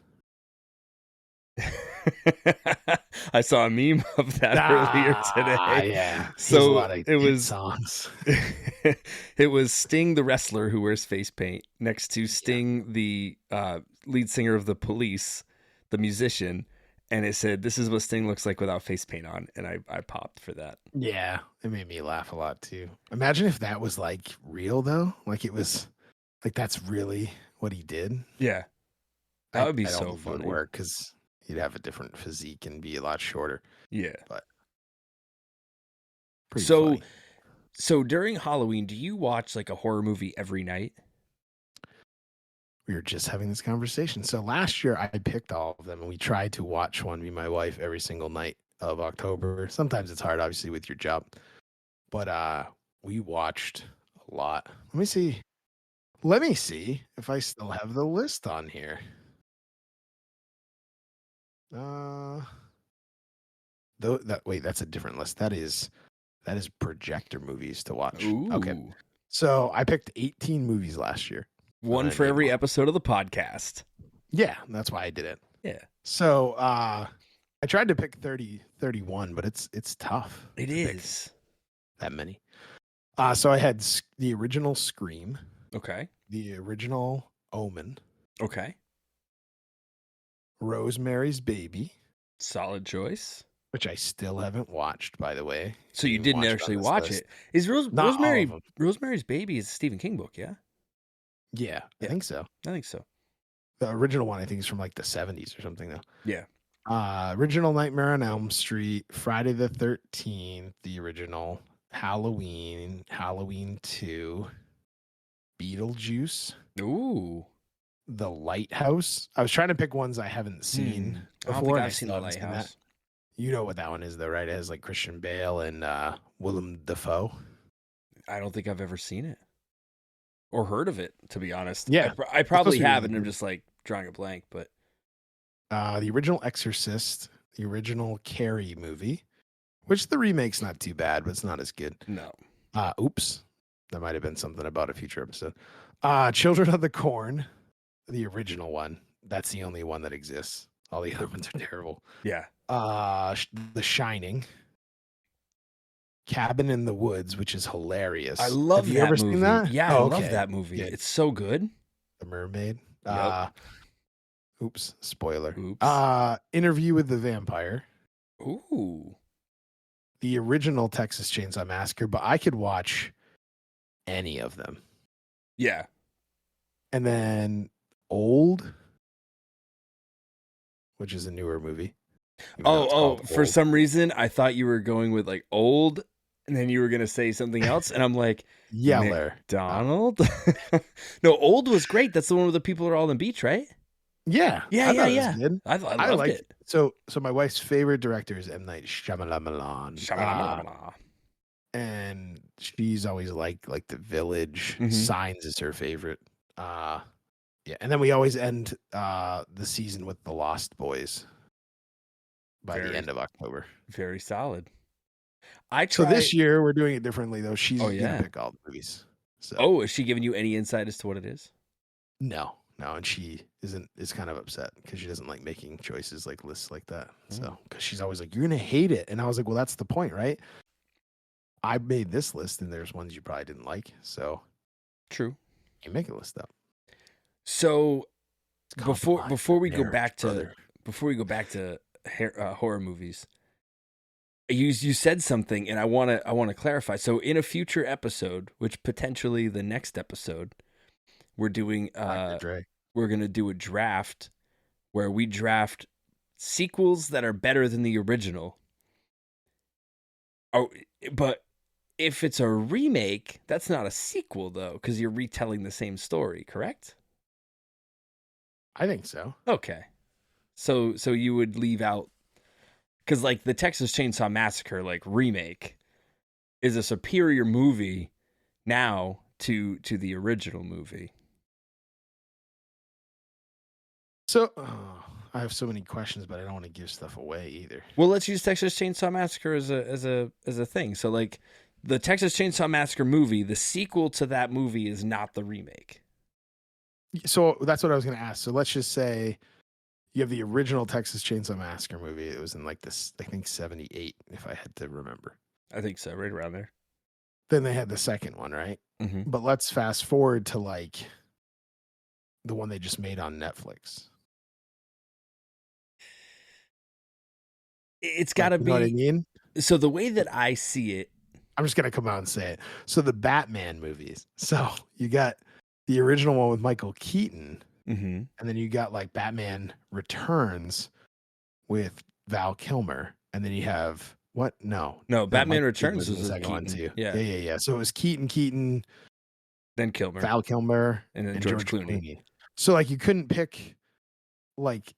I saw a meme of that earlier today. Yeah. So it was songs. It was Sting the wrestler who wears face paint next to Sting the lead singer of the Police, the musician, and it said, "This is what Sting looks like without face paint on," and I popped for that. Yeah, it made me laugh a lot too. Imagine if that was like real though, like it was like that's really what he did. Yeah, that would be so fun. It would work because he'd have a different physique and be a lot shorter. Yeah, but so during Halloween, do you watch like a horror movie every night? We were just having this conversation. So last year I picked all of them and we tried to watch one, me and my wife, every single night of October. Sometimes it's hard, obviously, with your job. But we watched a lot. Let me see if I still have the list on here. That's a different list. That is projector movies to watch. Ooh. Okay. So I picked 18 movies last year. One for every episode of the podcast. Yeah, that's why I did it. Yeah. So I tried to pick 31, but it's tough. It is. That many. So I had the original Scream. Okay. The original Omen. Okay. Rosemary's Baby. Solid choice. Which I still haven't watched, by the way. So you didn't actually watch it. Is Rosemary's Baby is a Stephen King book, yeah? Yeah, I think so. The original one, I think, is from like the 70s or something, though. Yeah. Original Nightmare on Elm Street, Friday the 13th, the original, Halloween 2, Beetlejuice. Ooh. The Lighthouse. I was trying to pick ones I haven't seen I don't before. think I've seen The Lighthouse. You know what that one is, though, right? It has like Christian Bale and Willem Dafoe. I don't think I've ever seen it or heard of it, to be honest. Yeah, I probably have, really and I'm just like drawing a blank. But the original Exorcist, the original Carrie movie, which the remake's not too bad, but it's not as good. No. Oops, that might have been something about a future episode. Children of the Corn, the original one. That's the only one that exists. All the other ones are terrible. Yeah. The Shining, Cabin in the Woods, which is hilarious. I love Have that you ever movie. seen that? Yeah, I love that movie. Yeah. It's so good. The Mermaid. Yep. Oops, spoiler. Oops. Interview with the Vampire. Ooh. The original Texas Chainsaw Massacre, but I could watch any of them. Yeah. And then Old, which is a newer movie. For some reason I thought you were going with like Old, and then you were gonna say something else, and I'm like, Yeller. McDonald. No, Old was great. That's the one where the people are all on the beach, right? Yeah. Yeah. I loved it. So my wife's favorite director is M. Night Shyamalan. And she's always liked like The Village. Mm-hmm. Signs is her favorite. Yeah, and then we always end the season with The Lost Boys by the end of October. Very solid. So this year we're doing it differently though. She's gonna pick all the movies. So. Is she giving you any insight as to what it is? No, and she is kind of upset because she doesn't like making choices like lists like that. So because she's always like, you're gonna hate it, and I was like, well, that's the point, right? I made this list, and there's ones you probably didn't like. So true, you make a list up. So before we go back to horror movies, you said something, and I want to clarify. So in a future episode, which potentially the next episode, we're doing we're gonna do a draft where we draft sequels that are better than the original. Oh, but if it's a remake, that's not a sequel though, because you're retelling the same story, correct? I think so. Okay. So you would leave out, because like the Texas Chainsaw Massacre like remake is a superior movie now to the original movie. So I have so many questions, but I don't want to give stuff away either. Well, let's use Texas Chainsaw Massacre as a thing. So like the Texas Chainsaw Massacre movie, the sequel to that movie is not the remake. So that's what I was going to ask. So let's just say you have the original Texas Chainsaw Massacre movie. It was in like this, I think 78, if I had to remember. I think so, right around there. Then they had the second one, right? Mm-hmm. But let's fast forward to like the one they just made on Netflix. It's got to be. You know what I mean? So the way that I see it, I'm just going to come out and say it. So the Batman movies. So you got the original one with Michael Keaton. Mm-hmm. And then you got like Batman Returns with Val Kilmer. And then you have what? No, Batman Returns was the second one too. Yeah. So it was Keaton, then Kilmer, Val Kilmer, and then George Clooney. So like you couldn't pick like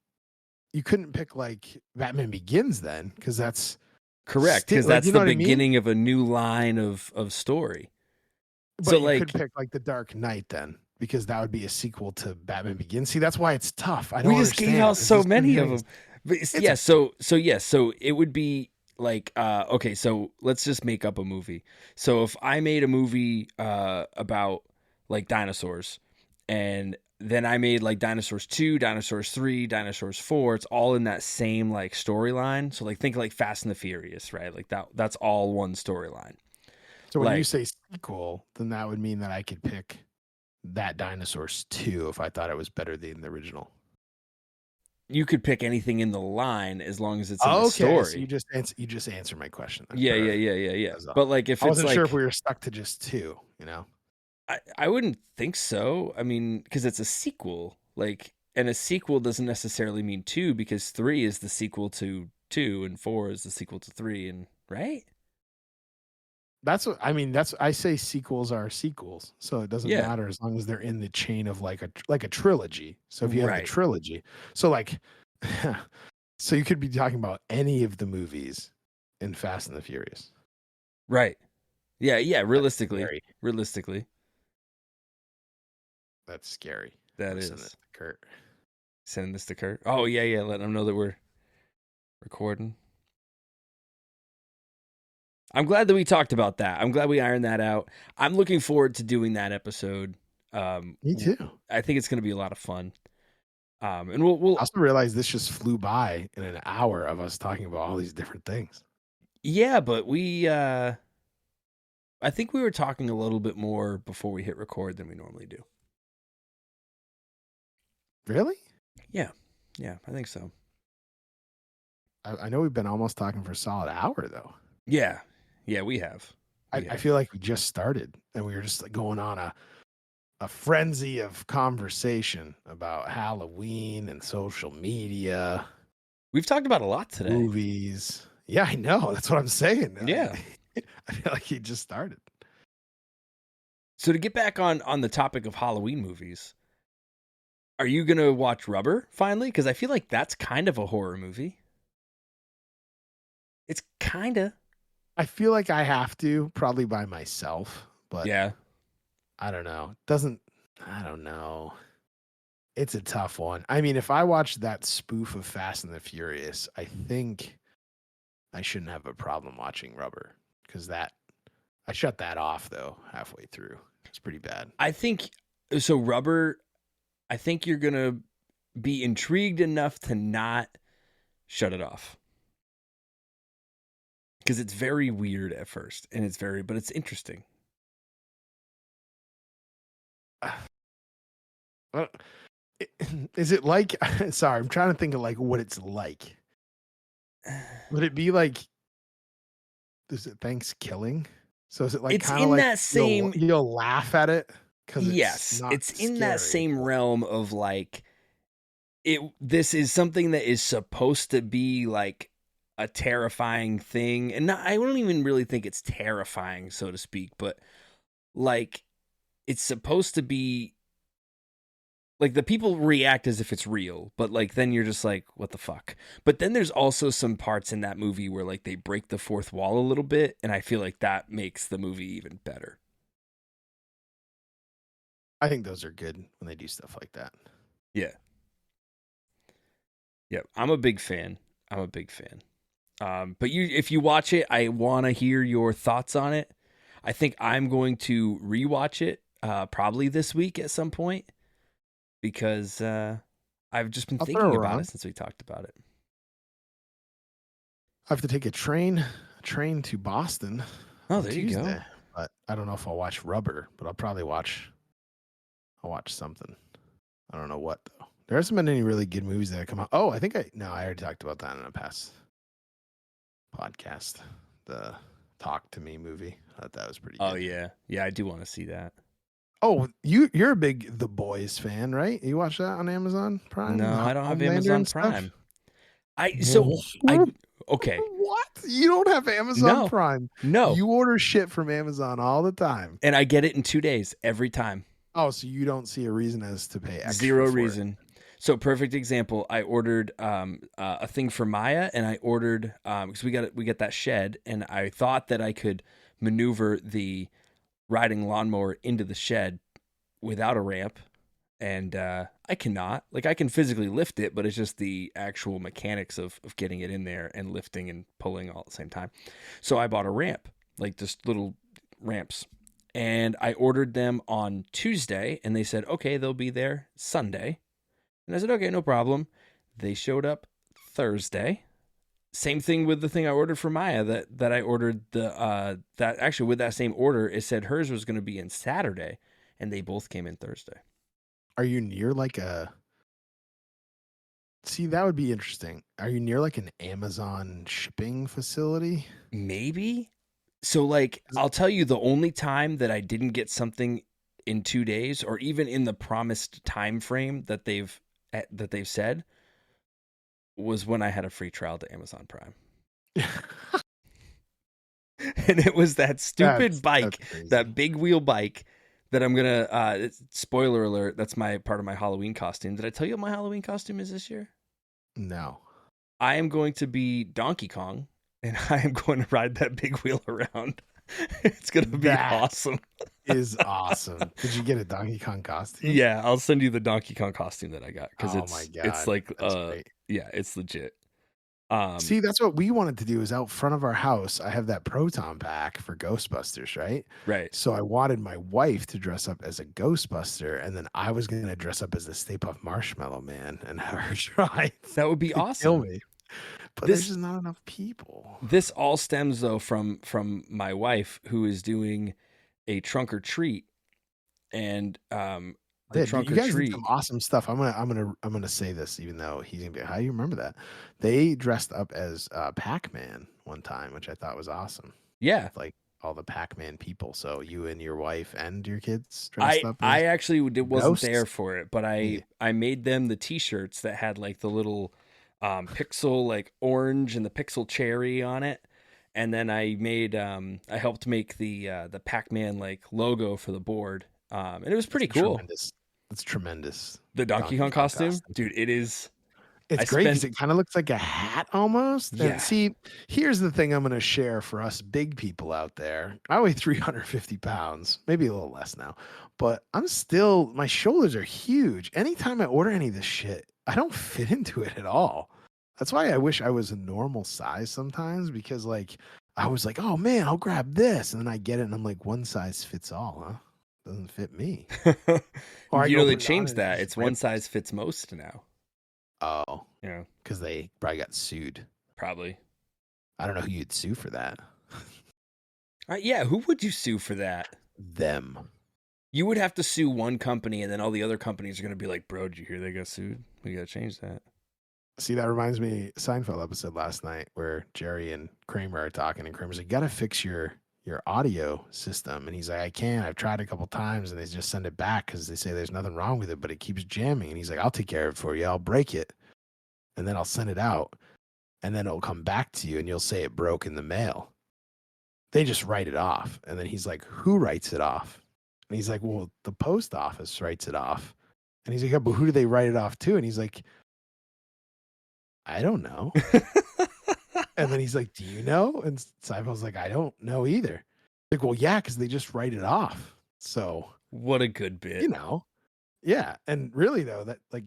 Batman Begins then, because that's correct, because that's the beginning of a new line of story. But so you could pick like The Dark Knight then, because that would be a sequel to Batman Begins. See, that's why it's tough. We just gave out so many of them. But so it would be like okay, so let's just make up a movie. So if I made a movie about like dinosaurs, and then I made like Dinosaurs 2, Dinosaurs 3, Dinosaurs 4. It's all in that same like storyline. So like think like Fast and the Furious, right? Like that's all one storyline. So when you say sequel, then that would mean that I could pick that Dinosaurs 2 if I thought it was better than the original. You could pick anything in the line as long as it's in the story. So you just answered my question. Then. Yeah. But like if I wasn't sure if we were stuck to just 2, you know. I wouldn't think so. I mean, because it's a sequel, like, and a sequel doesn't necessarily mean 2, because 3 is the sequel to 2 and 4 is the sequel to 3, and right? That's what I mean. I say sequels are sequels, so it doesn't matter as long as they're in the chain of like a trilogy. So if you have the trilogy, so like, so you could be talking about any of the movies in Fast and the Furious. Right. Yeah. Realistically. That's scary. That is. Send it to Kurt. Sending this to Kurt. Oh yeah. Letting him know that we're recording. I'm glad that we talked about that. I'm glad we ironed that out. I'm looking forward to doing that episode. Me too. I think it's going to be a lot of fun. And we'll also realize this just flew by in an hour of us talking about all these different things. Yeah, but I think we were talking a little bit more before we hit record than we normally do. Really? Yeah, I think so. I know we've been almost talking for a solid hour though. Yeah, we have. I feel like we just started and we were just like going on a frenzy of conversation about Halloween and social media. We've talked about a lot today. Movies. Yeah, I know. That's what I'm saying. Yeah. I feel like he just started. So to get back on the topic of Halloween movies, are you going to watch Rubber finally? Because I feel like that's kind of a horror movie. It's kind of. I feel like I have to, probably by myself, but yeah. I don't know. I don't know. It's a tough one. I mean, if I watched that spoof of Fast and the Furious, I think I shouldn't have a problem watching Rubber because I shut that off though halfway through. It's pretty bad. I think so. Rubber, I think you're going to be intrigued enough to not shut it off. Because it's very weird at first, and but it's interesting. Is it like? Sorry, I'm trying to think of like what it's like. Would it be like? Is it Thanksgiving? So is it like kind of like that same? You'll laugh at it because it's in that same realm of like it. This is something that is supposed to be like a terrifying thing, and I don't even really think it's terrifying, so to speak, but like it's supposed to be like the people react as if it's real, but like then you're just like, what the fuck? But then there's also some parts in that movie where like they break the fourth wall a little bit, and I feel like that makes the movie even better. I think those are good when they do stuff like that. Yeah, I'm a big fan. But if you watch it, I want to hear your thoughts on it. I think I'm going to rewatch it probably this week at some point because I've just been thinking about it since we talked about it. I have to take a train to Boston. Oh, there you go. But I don't know if I'll watch Rubber, but I'll probably watch something. I don't know what though. There hasn't been any really good movies that have come out. Oh, I already talked about that in a past podcast. The Talk to Me movie. I thought that was pretty good. Oh yeah. I do want to see that. Oh, you're a big The Boys fan, right? You watch that on Amazon Prime? No, I don't have Amazon Prime. Okay. What? You don't have Amazon Prime? No. You order shit from Amazon all the time. And I get it in 2 days every time. Oh, so you don't see a reason as to pay extra? Zero reason. So perfect example. I ordered a thing for Maya, and I ordered because we get that shed, and I thought that I could maneuver the riding lawnmower into the shed without a ramp, and I cannot. Like I can physically lift it, but it's just the actual mechanics of getting it in there and lifting and pulling all at the same time. So I bought a ramp, like just little ramps. And I ordered them on Tuesday, and they said, okay, they'll be there Sunday. And I said, okay, no problem. They showed up Thursday. Same thing with the thing I ordered for Maya that I ordered that actually with that same order, it said hers was going to be in Saturday, and they both came in Thursday. Are you near like see, that would be interesting. Are you near like an Amazon shipping facility? Maybe. So like, I'll tell you the only time that I didn't get something in 2 days or even in the promised time frame that they've said was when I had a free trial to Amazon Prime. And it was that stupid That's bike, crazy. that big wheel bike that I'm gonna. Spoiler alert! That's my part of my Halloween costume. Did I tell you what my Halloween costume is this year? No. I am going to be Donkey Kong, and I am going to ride that big wheel around. It's gonna be awesome. Is awesome. Did you get a Donkey Kong costume? Yeah, I'll send you the Donkey Kong costume that I got because my God, it's like great. yeah, it's legit. See, that's what we wanted to do. Is out front of our house, I have that proton pack for Ghostbusters, right? Right. So I wanted my wife to dress up as a Ghostbuster, and then I was gonna dress up as the Stay Puft Marshmallow Man and her try. That would be to awesome. Kill me. But there's just not enough people. This all stems though from my wife, who is doing a trunk or treat, and the trunk you or guys treat. did some awesome stuff. I'm gonna say this, even though he's gonna be. How do you remember that? They dressed up as Pac-Man one time, which I thought was awesome. Yeah, like all the Pac-Man people. So you and your wife and your kids dressed up. I actually wasn't ghosts? there for it, but I made them the T-shirts that had like the little pixel like orange and the pixel cherry on it, and then I made I helped make the Pac-Man like logo for the board, and it was pretty cool. That's tremendous. The Donkey Kong costume, dude, it is. It's great because it kind of looks like a hat almost. Yeah. And see, here's the thing I'm going to share for us big people out there. I weigh 350 pounds, maybe a little less now, but my shoulders are huge. Anytime I order any of this shit, I don't fit into it at all. That's why I wish I was a normal size sometimes, because like I was like, oh man, I'll grab this. And then I get it and I'm like, one size fits all, huh? Doesn't fit me. Or they changed that. It's one size fits most now. Oh, yeah, because they probably got sued. Probably. I don't know who you'd sue for that. Yeah, who would you sue for that? Them. You would have to sue one company, and then all the other companies are going to be like, bro, did you hear they got sued? We got to change that. See, that reminds me Seinfeld episode last night where Jerry and Kramer are talking, and Kramer's like, you got to fix your audio system. And he's like, I can't. I've tried a couple times, and they just send it back because they say there's nothing wrong with it, but it keeps jamming. And he's like, I'll take care of it for you. I'll break it, and then I'll send it out, and then it'll come back to you, and you'll say it broke in the mail. They just write it off. And then he's like, who writes it off? And he's like, well, the post office writes it off. And he's like, yeah, but who do they write it off to? And he's like, I don't know. And then he's like, do you know? And Seinfeld's like, I don't know either. Like, well, yeah, because they just write it off. So what a good bit. You know. Yeah. And really though, that like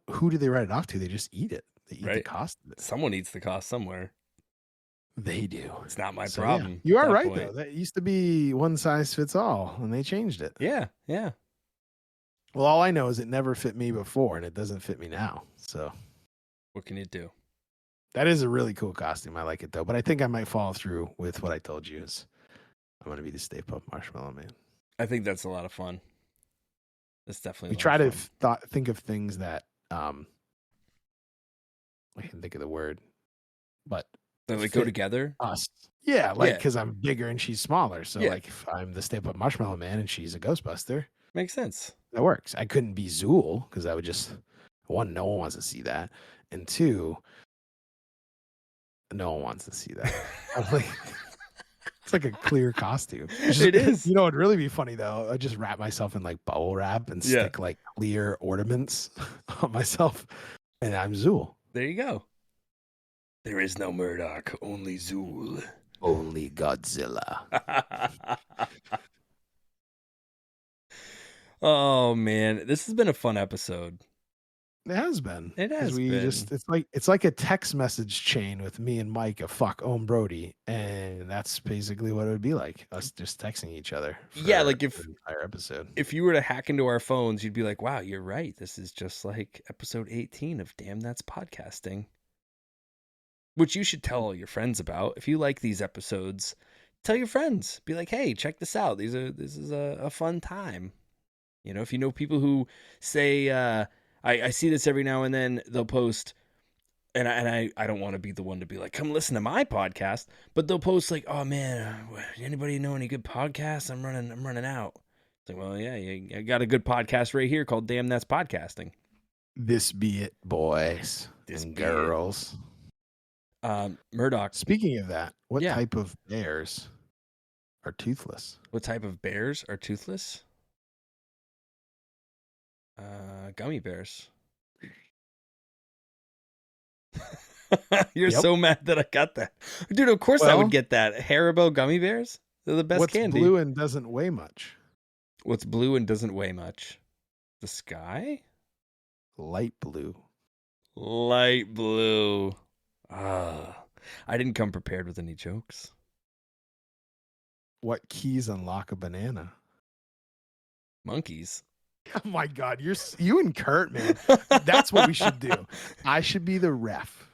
who do they write it off to? They just eat it. They eat the cost of it. Someone eats the cost somewhere. They do. It's not my problem. Yeah. You are right though. That used to be one size fits all, and they changed it. Yeah, yeah. Well, all I know is it never fit me before, and it doesn't fit me now. So what can you do? That is a really cool costume. I like it though, but I think I might follow through with what I told you. Is I'm going to be the Stay Puft Marshmallow Man. I think that's a lot of fun. It's definitely. We try to think of things that I can think of the word, but they like go together. Us, yeah, like because I'm bigger and she's smaller. So like if I'm the Stay Puft Marshmallow Man and she's a Ghostbuster, makes sense. That works. I couldn't be Zool because I would just one, no one wants to see that, and two, no one wants to see that. It's like a clear costume. It is. You know, it'd really be funny though. I just wrap myself in like bubble wrap and stick like clear ornaments on myself, and I'm Zool. There you go. There is no Murdoch, only Zool. Only Godzilla. Oh man, this has been a fun episode. It has been. It has been. It's like a text message chain with me and Mike of fuck Owen Brody, and that's basically what it would be like, us just texting each other. Yeah, like if the entire episode. If you were to hack into our phones, you'd be like, "Wow, you're right. This is just like episode 18 of Damn That's Podcasting." Which you should tell all your friends about. If you like these episodes, tell your friends. Be like, "Hey, check this out. This is a fun time." You know, if you know people who say, I see this every now and then, they'll post, and I don't want to be the one to be like, come listen to my podcast, but they'll post like, oh man, anybody know any good podcasts? I'm running out. It's like, well, yeah, I got a good podcast right here called Damn That's Podcasting. This be it, boys and girls. Murdoch. Speaking of that, what type of bears are toothless? What type of bears are toothless? Gummy bears. You're Yep. so mad that I got that. Dude, of course I would get that. Haribo gummy bears? They're the best candy. What's blue and doesn't weigh much? What's blue and doesn't weigh much? The sky? Light blue. Light blue. I didn't come prepared with any jokes. What keys unlock a banana? Monkeys. Oh my God, you and Kurt, man. That's what we should do. I should be the ref,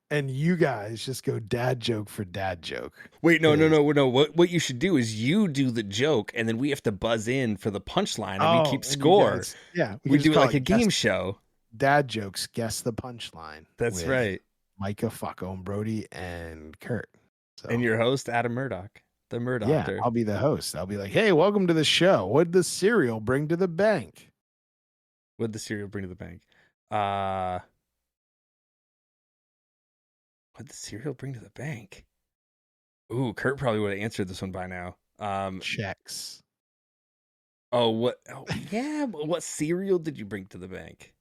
and you guys just go dad joke for dad joke. Wait, no. What you should do is you do the joke, and then we have to buzz in for the punchline, and we keep score. We do it like a game show. Dad jokes. Guess the punchline. That's right. Micah, Fucko, and Brody, and Kurt. So. And your host, Adam Murdoch. The Murdoch. Yeah, I'll be the host. I'll be like, hey, welcome to the show. What'd the cereal bring to the bank? What'd the cereal bring to the bank? What'd the cereal bring to the bank? Ooh, Kurt probably would have answered this one by now. Checks. Oh, what? Oh, yeah. What cereal did you bring to the bank?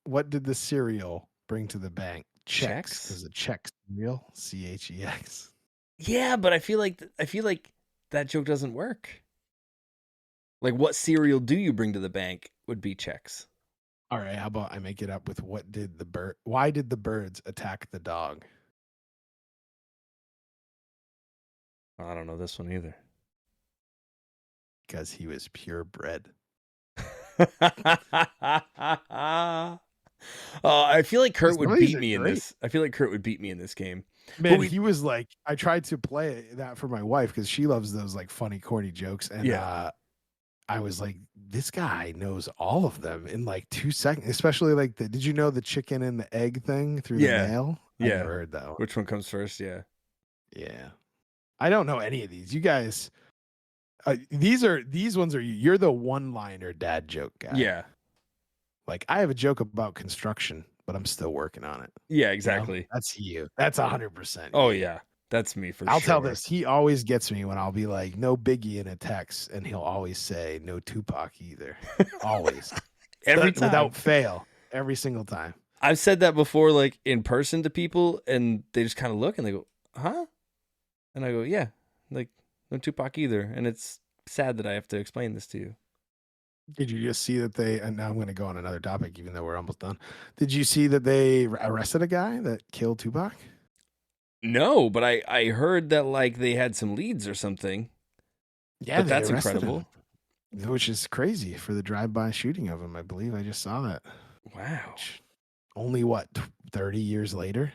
What did the cereal bring to the bank? Checks. Checks? Is it check cereal? CHEX. Yeah, but I feel like that joke doesn't work. Like, what cereal do you bring to the bank would be checks. All right, how about I make it up with why did the birds attack the dog? I don't know this one either. Because he was purebred. I feel like Kurt would beat me in this. I feel like Kurt would beat me in this game. Man, he was like, I tried to play that for my wife because she loves those like funny, corny jokes. And I was like, this guy knows all of them in like 2 seconds, especially like did you know the chicken and the egg thing through the mail? I never heard that one. Which one comes first? Yeah. Yeah. I don't know any of these. You guys, these ones are you're the one-liner dad joke guy. Yeah. Like I have a joke about construction, but I'm still working on it. Yeah, exactly. You know? That's you. That's 100%. Oh yeah. That's me for sure. I'll tell this. He always gets me when I'll be like, no Biggie in a text. And he'll always say, no Tupac either. Always. Every time. Without fail. Every single time. I've said that before, like in person to people, and they just kind of look and they go, huh? And I go, yeah, like no Tupac either. And it's sad that I have to explain this to you. Did you just see that and now I'm going to go on another topic, even though we're almost done. Did you see that they arrested a guy that killed Tupac? No, but I heard that like they had some leads or something. Yeah, but that's incredible. Which is crazy for the drive-by shooting of him, I believe. I just saw that. Wow. Only what, 30 years later?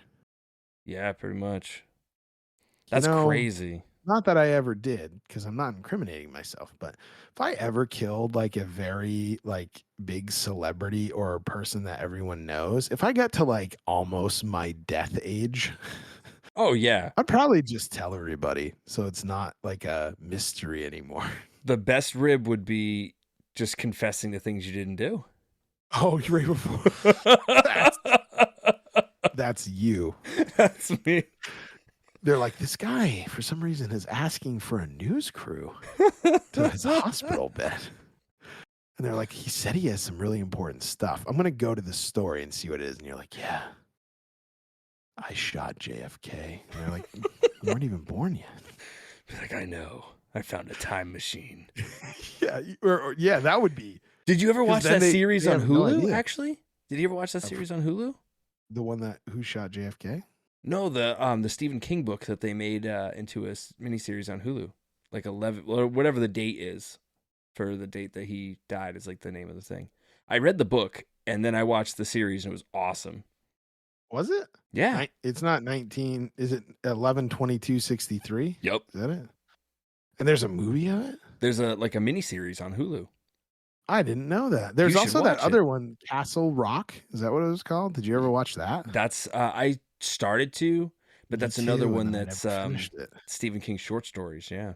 Yeah, pretty much. That's crazy. Not that I ever did, because I'm not incriminating myself, but if I ever killed like a very like big celebrity or a person that everyone knows, if I got to like almost my death age, oh yeah, I'd probably just tell everybody, so it's not like a mystery anymore. The best rib would be just confessing the things you didn't do. Oh, you're right before. That's you. That's me. They're like, this guy, for some reason, is asking for a news crew to his hospital bed. And they're like, he said he has some really important stuff. I'm going to go to the story and see what it is. And you're like, yeah, I shot JFK. And they're like, you weren't even born yet. Be like, I know. I found a time machine. Yeah, that would be. Did you ever watch that series on Hulu, actually? Did you ever watch that series on Hulu? The one who shot JFK? No, the Stephen King book that they made into a miniseries on Hulu, like 11 or whatever the date is for the date that he died is like the name of the thing. I read the book and then I watched the series and it was awesome. Was it? Yeah. It's not 19. Is it 11/22/63? Yep. Is that it? And there's a movie of it? There's a miniseries on Hulu. I didn't know that. There's also that other one, Castle Rock. Is that what it was called? Did you ever watch that? That's I started to, but that's another one that's Stephen King short stories. Yeah.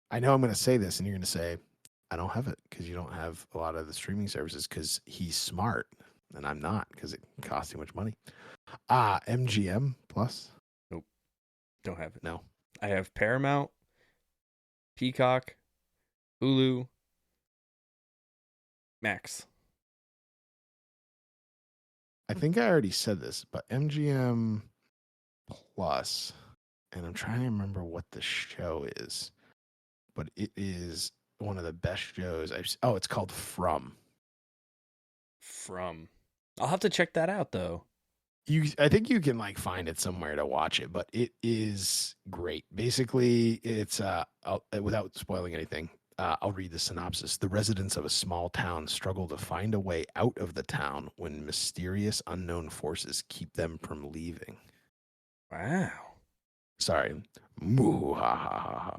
I know I'm going to say this and you're going to say, I don't have it because you don't have a lot of the streaming services because he's smart and I'm not because it costs too much money. MGM Plus. Nope. Don't have it. No. I have Paramount, Peacock, Hulu, Max. I think I already said this, but MGM Plus, and I'm trying to remember what the show is, but it is one of the best shows it's called From. I'll have to check that out though. I think you can like find it somewhere to watch it, but it is great. Basically, it's without spoiling anything, I'll read the synopsis. The residents of a small town struggle to find a way out of the town when mysterious unknown forces keep them from leaving. Wow. Sorry. Yeah.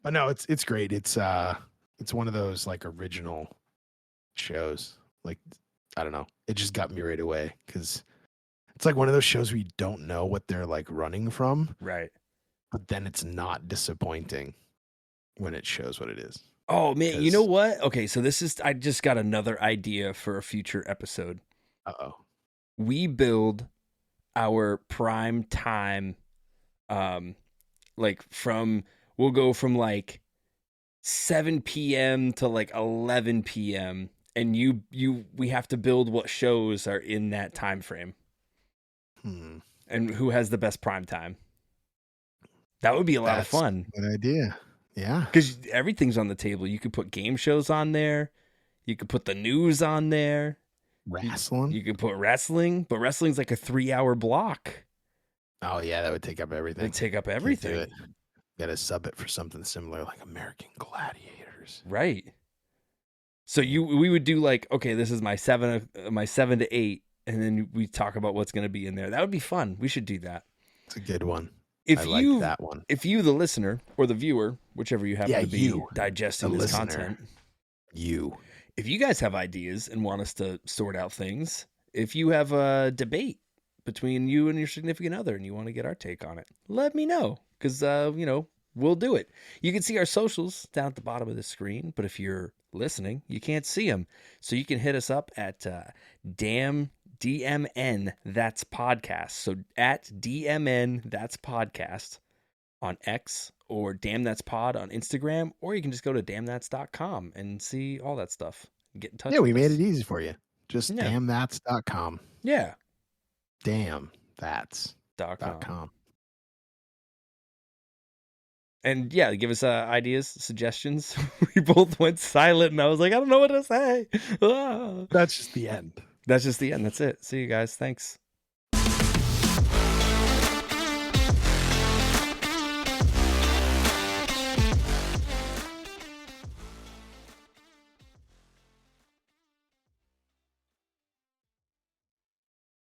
But no, it's great. It's one of those like original shows. Like, I don't know. It just got me right away because it's like one of those shows where you don't know what they're like running from. Right. But then it's not disappointing when it shows what it is. Oh man, you know what? Okay, so I just got another idea for a future episode. Uh-oh. We build our prime time we'll go from like 7 p.m. to like 11 p.m. and we have to build what shows are in that time frame. And who has the best prime time. That would be a lot of fun. Good idea. Yeah. Because everything's on the table. You could put game shows on there. You could put the news on there. Wrestling. You could put wrestling, but wrestling's like a 3-hour block. Oh, yeah, that would take up everything. It'd take up everything. You gotta sub it for something similar like American Gladiators. Right. So we would do like, okay, this is my 7 to 8, and then we talk about what's going to be in there. That would be fun. We should do that. It's a good one. I like that one. If you, the listener or the viewer, whichever you happen to be digesting this content, if you guys have ideas and want us to sort out things, if you have a debate between you and your significant other and you want to get our take on it, let me know because, we'll do it. You can see our socials down at the bottom of the screen, but if you're listening, you can't see them. So you can hit us up at DMN That's Podcast. So at DMN That's Podcast on X or Damn That's Pod on Instagram, or you can just go to DamnThats.com and see all that stuff. Get in touch. Yeah, we made it easy for you. Just DamnThats.com. Yeah. DamnThats.com. And yeah, give us ideas, suggestions. We both went silent and I was like, I don't know what to say. That's just the end. That's it. See you guys. Thanks.